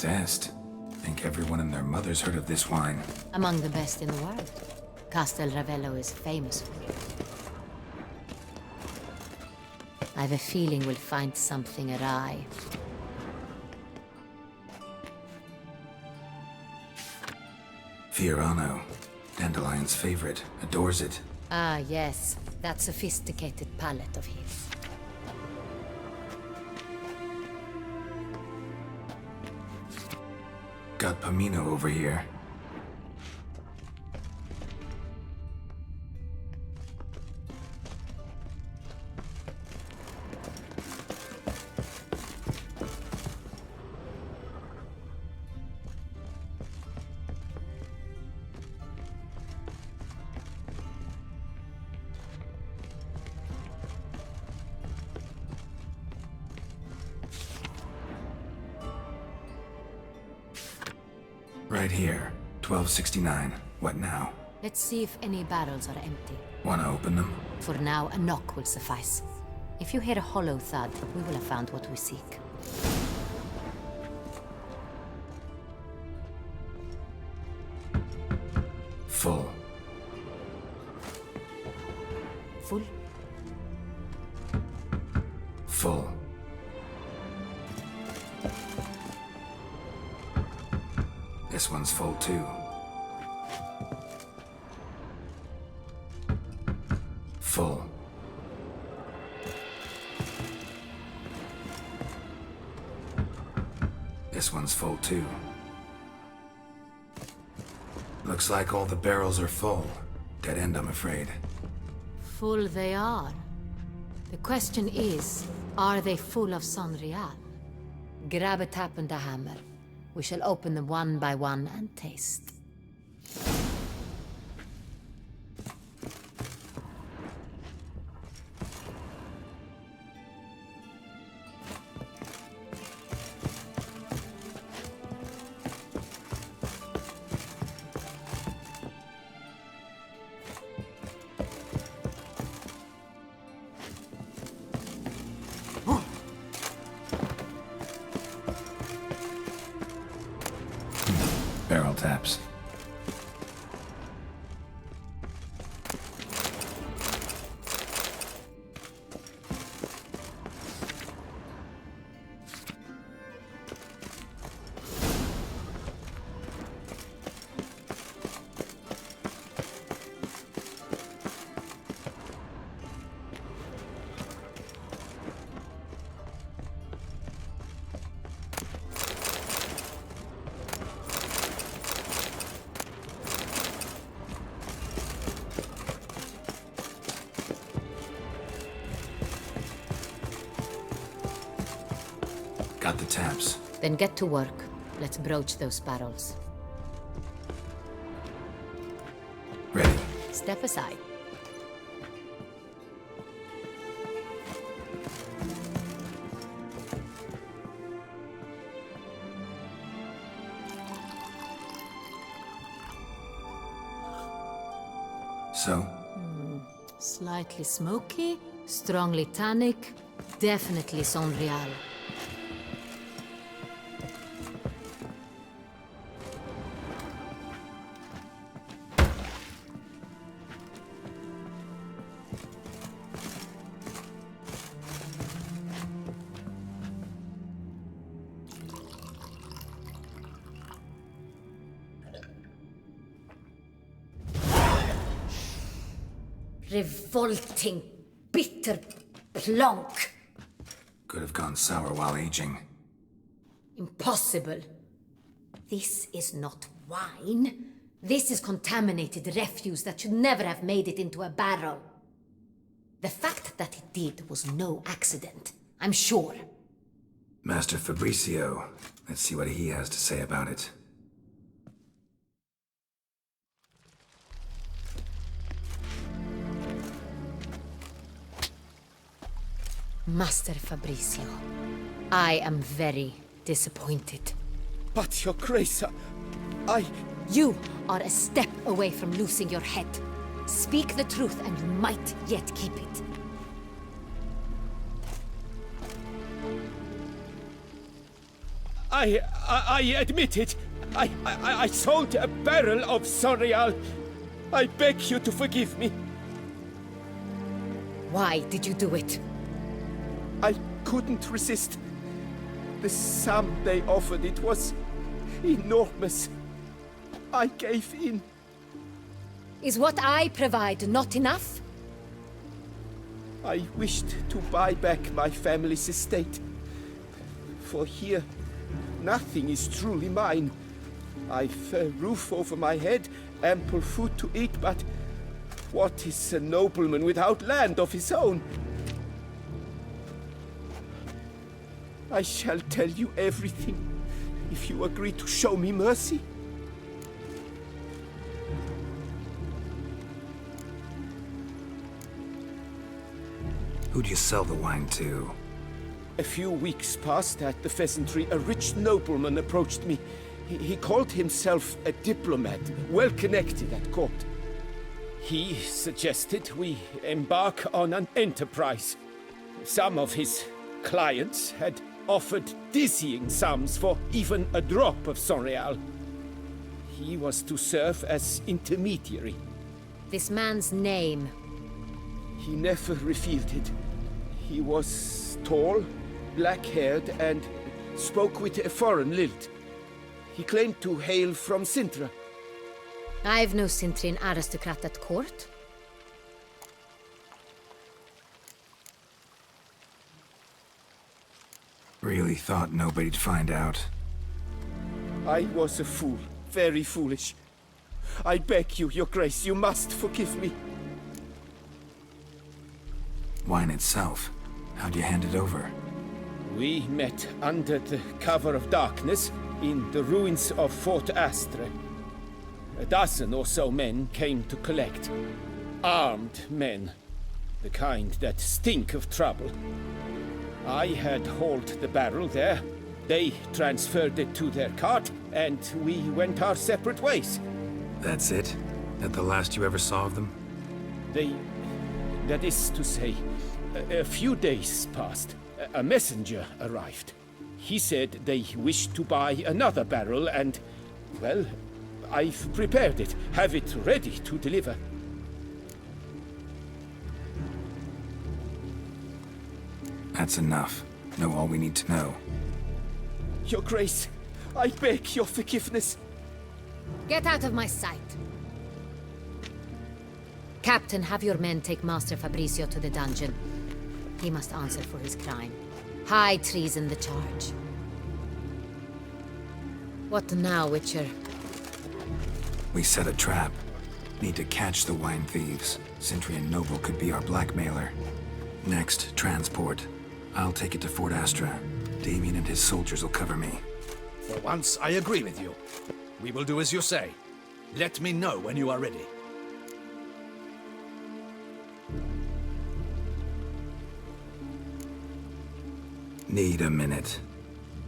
Est. Think everyone and their mother's heard of this wine. Among the best in the world. Castel Ravello is famous for it. I have a feeling we'll find something awry. Fiorano. Dandelion's favorite. Adores it. Ah, yes. That sophisticated palate of his. Got Pomino over here. Right here. 1269. What now? Let's see if any barrels are empty. Wanna open them? For now, a knock will suffice. If you hear a hollow thud, we will have found what we seek. Full. full? Full. This one's full too. Full. This one's full too. Looks like all the barrels are full. Dead end, I'm afraid. Full they are. The question is, are they full of Sonreal? Grab a tap and a hammer. We shall open them one by one and taste. Barrel taps. Got the taps. Then get to work. Let's broach those barrels. Ready. Step aside. So? Slightly smoky, strongly tannic, definitely Sonreal. Revolting, bitter plonk. Could have gone sour while aging. Impossible. This is not wine. This is contaminated refuse that should never have made it into a barrel. The fact that it did was no accident, I'm sure. Master Fabricio. Let's see what he has to say about it. Master Fabricio, I am very disappointed. But, Your Grace, I... You are a step away from losing your head. Speak the truth and you might yet keep it. I admit it. I sold a barrel of Sonreal. I beg you to forgive me. Why did you do it? I couldn't resist. The sum they offered, it was enormous. I gave in. Is what I provide not enough? I wished to buy back my family's estate. For here, nothing is truly mine. I've a roof over my head, ample food to eat, but what is a nobleman without land of his own? I shall tell you everything, if you agree to show me mercy. Who'd you sell the wine to? A few weeks past at the pheasantry, a rich nobleman approached me. He called himself a diplomat, well connected at court. He suggested we embark on an enterprise. Some of his clients had offered dizzying sums for even a drop of Sonreal. He was to serve as intermediary. This man's name. He never revealed it. He was tall, black-haired, and spoke with a foreign lilt. He claimed to hail from Sintra. I've no Sintrian aristocrat at court. Really thought nobody'd find out. I was a fool. Very foolish. I beg you, Your Grace, you must forgive me. Wine itself. How'd you hand it over? We met under the cover of darkness in the ruins of Fort Astre. A dozen or so men came to collect. Armed men. The kind that stink of trouble. I had hauled the barrel there. They transferred it to their cart, and we went our separate ways. That's it? That the last you ever saw of them? That is to say, a few days passed. A messenger arrived. He said they wished to buy another barrel and, well, I've prepared it. Have it ready to deliver. That's enough. Know all we need to know. Your Grace, I beg your forgiveness. Get out of my sight. Captain, have your men take Master Fabrizio to the dungeon. He must answer for his crime. High treason the charge. What now, Witcher? We set a trap. Need to catch the wine thieves. Sintrian Noble could be our blackmailer. Next, transport. I'll take it to Fort Astra. Damien and his soldiers will cover me. For once, I agree with you. We will do as you say. Let me know when you are ready. Need a minute.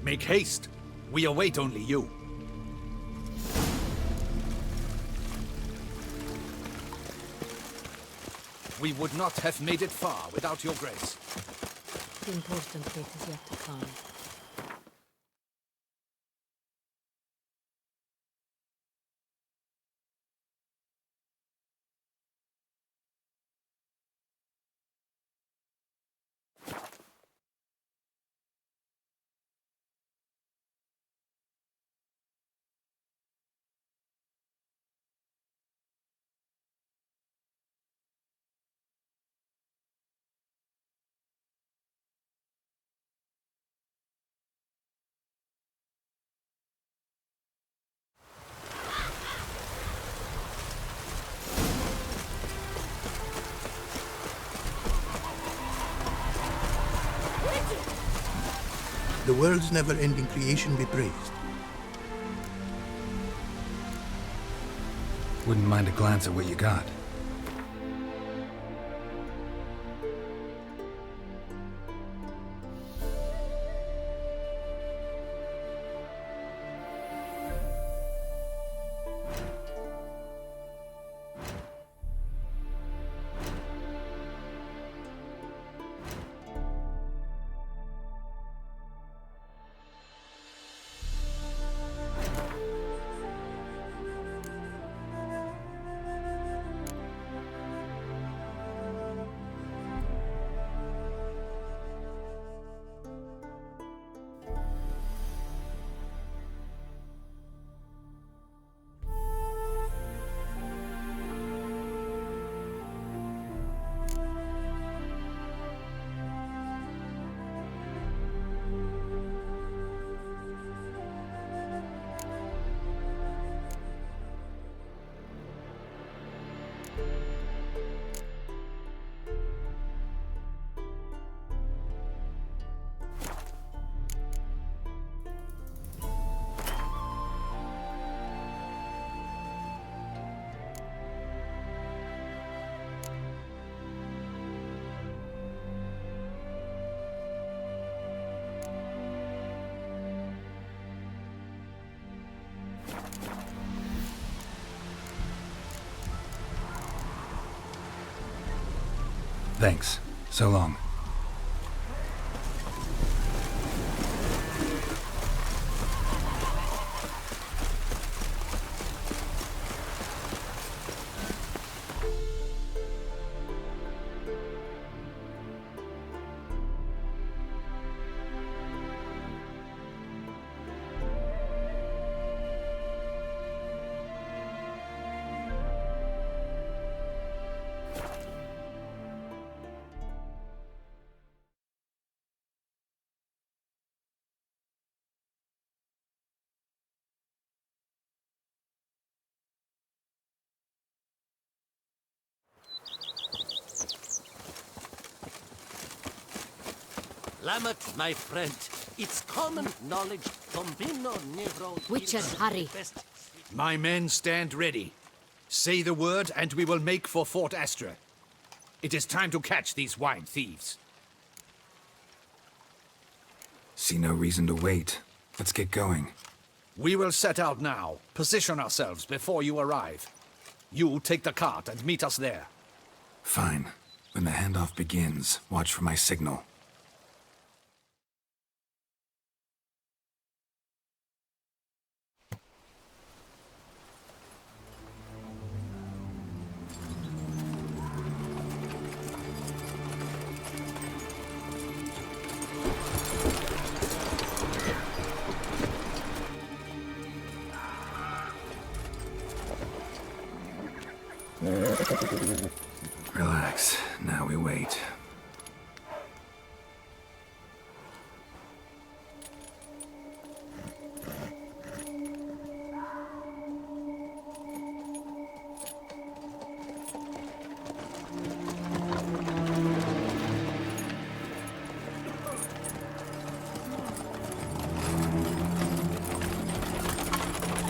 Make haste. We await only you. We would not have made it far without your grace. The important bit is yet to come. The world's never-ending creation be praised. Wouldn't mind a glance at what you got. Thanks. So long. Lamet, my friend. It's common knowledge. Tombino Negro. Witcher, hurry. My men stand ready. Say the word, and we will make for Fort Astra. It is time to catch these wine thieves. See no reason to wait. Let's get going. We will set out now. Position ourselves before you arrive. You take the cart and meet us there. Fine. When the handoff begins, watch for my signal. Relax. Now we wait.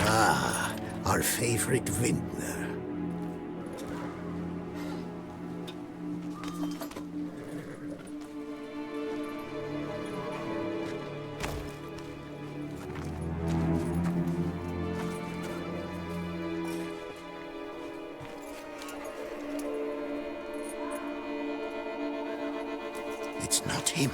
Ah, our favorite vintner. It's not him.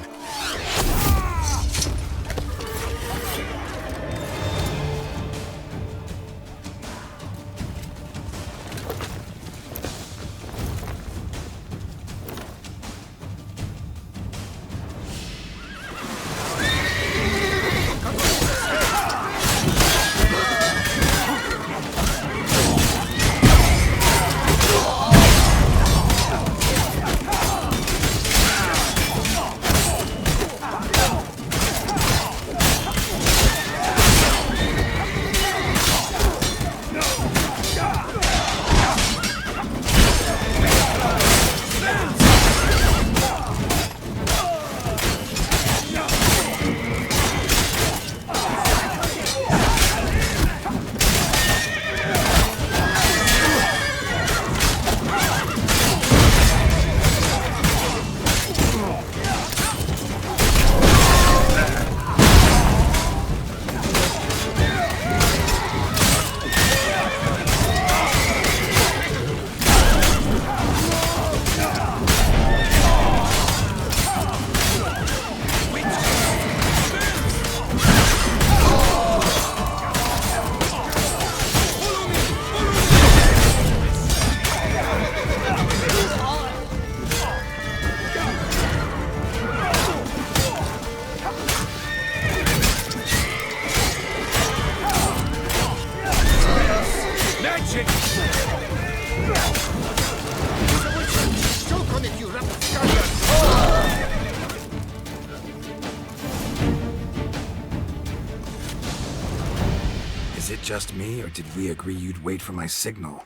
Is it just me, or did we agree you'd wait for my signal?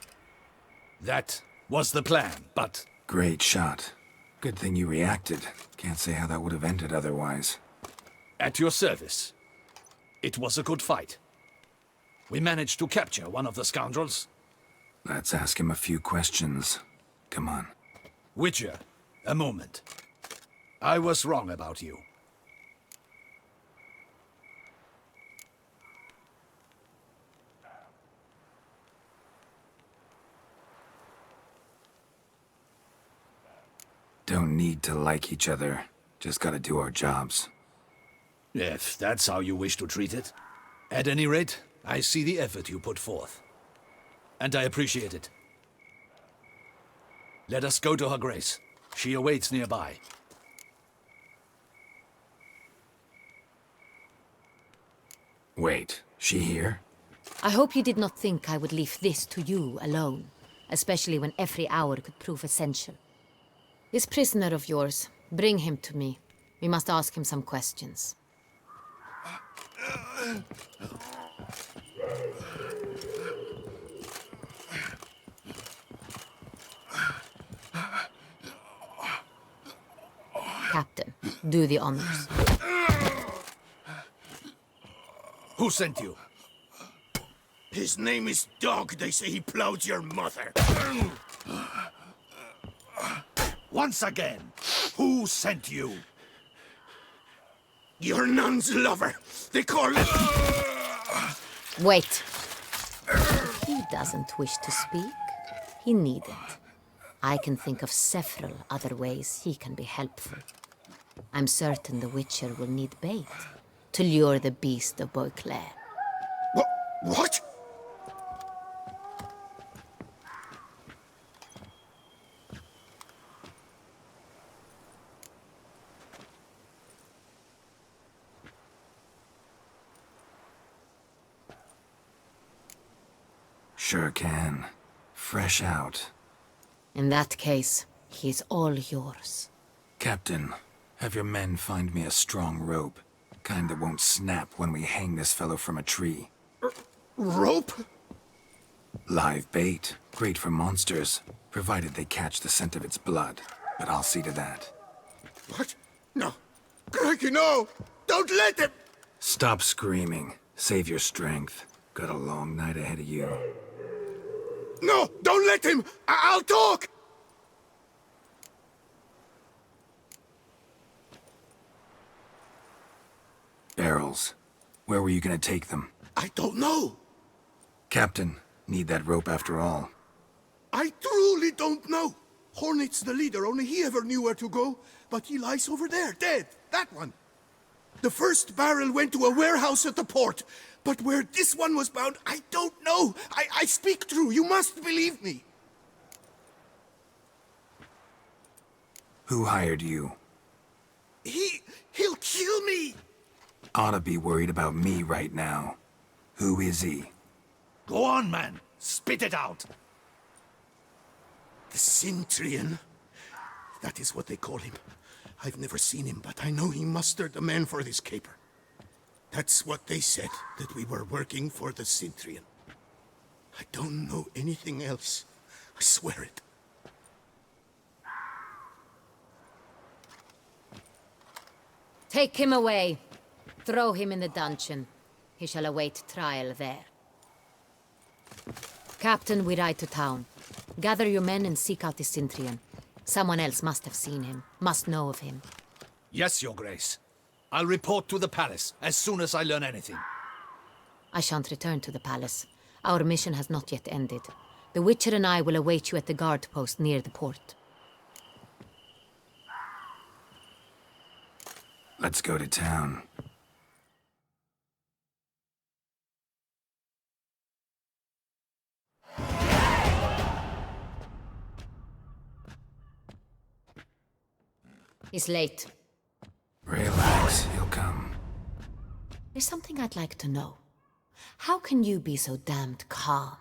That was the plan, but... Great shot. Good thing you reacted. Can't say how that would have ended otherwise. At your service. It was a good fight. We managed to capture one of the scoundrels. Let's ask him a few questions. Come on. Witcher, a moment. I was wrong about you. Don't need to like each other. Just gotta do our jobs. If that's how you wish to treat it. At any rate, I see the effort you put forth. And I appreciate it. Let us go to her grace. She awaits nearby. Wait, she here? I hope you did not think I would leave this to you alone, especially when every hour could prove essential. This prisoner of yours, bring him to me. We must ask him some questions. Captain, Do the honors. Who sent you? His name is Dog. They say he plowed your mother. Once again, who sent you? Your nun's lover. They call it... Wait. If he doesn't wish to speak, he needn't. I can think of several other ways he can be helpful. I'm certain the Witcher will need bait to lure the beast of Beauclair. What? Sure can. Fresh out. In that case, he's all yours. Captain, have your men find me a strong rope. Kind that won't snap when we hang this fellow from a tree. Rope? Live bait. Great for monsters, provided they catch the scent of its blood. But I'll see to that. What? No. Crikey, no! Don't let him! Stop screaming. Save your strength. Got a long night ahead of you. No! Don't let him! I'll talk! Barrels. Where were you gonna take them? I don't know. Captain, need that rope after all. I truly don't know. Hornet's the leader, only he ever knew where to go. But he lies over there, dead. That one. The first barrel went to a warehouse at the port. But where this one was bound, I don't know. I speak true. You must believe me. Who hired you? He'll kill me. Oughta be worried about me right now. Who is he? Go on, man. Spit it out. The Cintrian. That is what they call him. I've never seen him, but I know he mustered the men for this caper. That's what they said, that we were working for the Cintrian. I don't know anything else. I swear it. Take him away. Throw him in the dungeon. He shall await trial there. Captain, we ride to town. Gather your men and seek out the Cintrian. Someone else must have seen him, must know of him. Yes, Your Grace. I'll report to the palace as soon as I learn anything. I shan't return to the palace. Our mission has not yet ended. The Witcher and I will await you at the guard post near the port. Let's go to town. He's late. Relax, he'll come. There's something I'd like to know. How can you be so damned calm?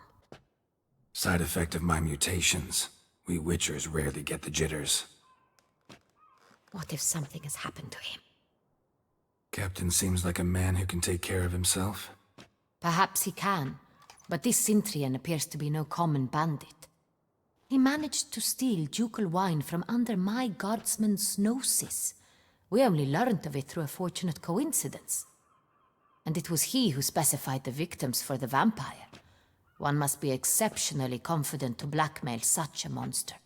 Side effect of my mutations. We Witchers rarely get the jitters. What if something has happened to him? Captain seems like a man who can take care of himself. Perhaps he can, but this Cintrian appears to be no common bandit. He managed to steal ducal wine from under my guardsman's noses. We only learned of it through a fortunate coincidence. And it was he who specified the victims for the vampire. One must be exceptionally confident to blackmail such a monster.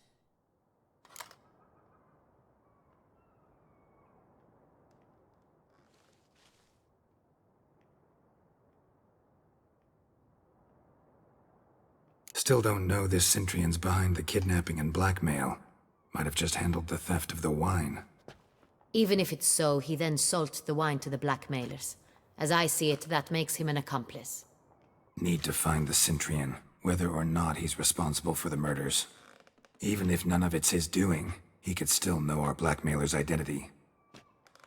Still don't know this Cintrian's behind the kidnapping and blackmail. Might have just handled the theft of the wine. Even if it's so, he then sold the wine to the blackmailers. As I see it, that makes him an accomplice. Need to find the Cintrian, whether or not he's responsible for the murders. Even if none of it's his doing, he could still know our blackmailer's identity.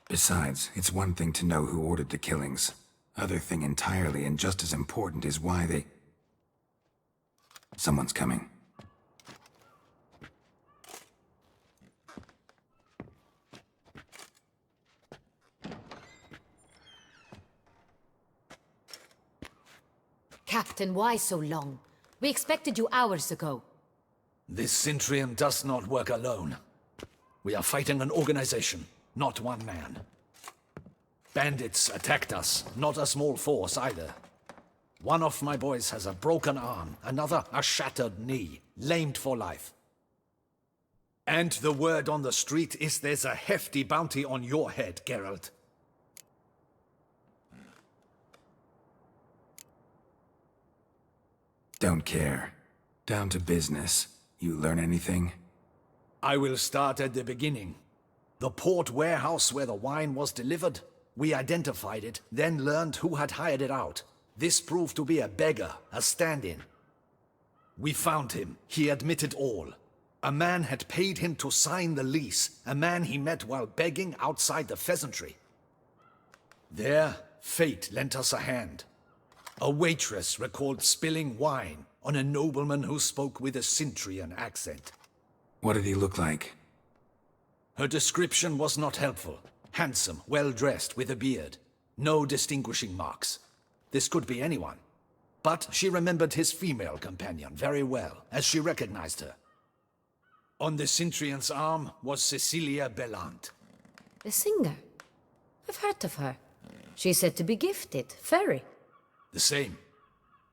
Besides, it's one thing to know who ordered the killings. Other thing entirely, and just as important, is why they... Someone's coming. Captain, why so long? We expected you hours ago. This Cintrian does not work alone. We are fighting an organization. Not one man. Bandits attacked us, not a small force either. One of my boys has a broken arm, another a shattered knee, lamed for life. And the word on the street is there's a hefty bounty on your head, Geralt. Don't care. Down to business. You learn anything? I will start at the beginning. The port warehouse where the wine was delivered. We identified it, then learned who had hired it out. This proved to be a beggar, a stand-in. We found him. He admitted all. A man had paid him to sign the lease, a man he met while begging outside the pheasantry. There, fate lent us a hand. A waitress recalled spilling wine on a nobleman who spoke with a Cintrian accent. What did he look like? Her description was not helpful. Handsome, well-dressed, with a beard. No distinguishing marks. This could be anyone. But she remembered his female companion very well, as she recognized her. On the Cintrian's arm was Cecilia Bellant. The singer? I've heard of her. She's said to be gifted, very. The same.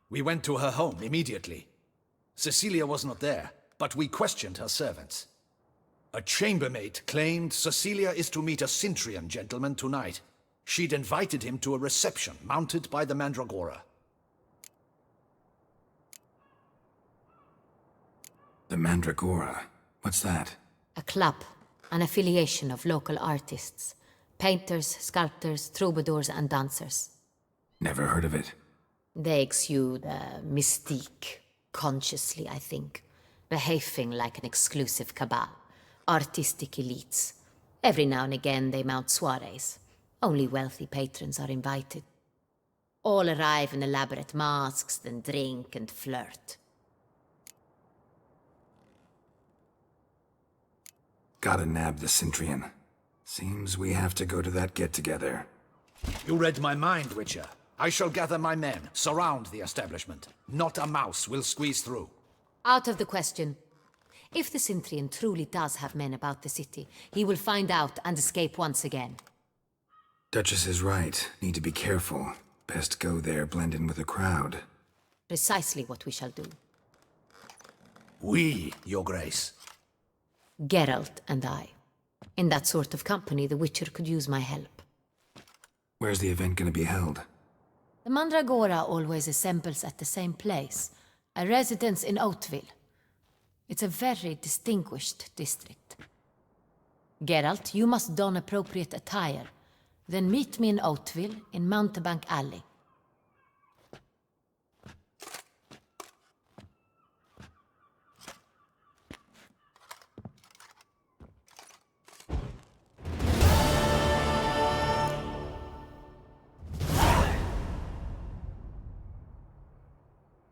We went to her home immediately. Cecilia was not there, but we questioned her servants. A chambermaid claimed Cecilia is to meet a Cintrian gentleman tonight. She'd invited him to a reception mounted by the Mandragora. The Mandragora? What's that? A club, an affiliation of local artists. Painters, sculptors, troubadours and dancers. Never heard of it. They exude mystique, consciously, I think. Behaving like an exclusive cabal. Artistic elites. Every now and again they mount soirees. Only wealthy patrons are invited. All arrive in elaborate masks, then drink and flirt. Gotta nab the Cintrian. Seems we have to go to that get-together. You read my mind, Witcher. I shall gather my men, surround the establishment. Not a mouse will squeeze through. Out of the question. If the Cintrian truly does have men about the city, he will find out and escape once again. Duchess is right. Need to be careful. Best go there, blend in with the crowd. Precisely what we shall do. We, Your Grace. Geralt and I. In that sort of company, the Witcher could use my help. Where's the event gonna be held? The Mandragora always assembles at the same place, a residence in Oatville. It's a very distinguished district. Geralt, you must don appropriate attire. Then meet me in Oatville, in Mountebank Alley.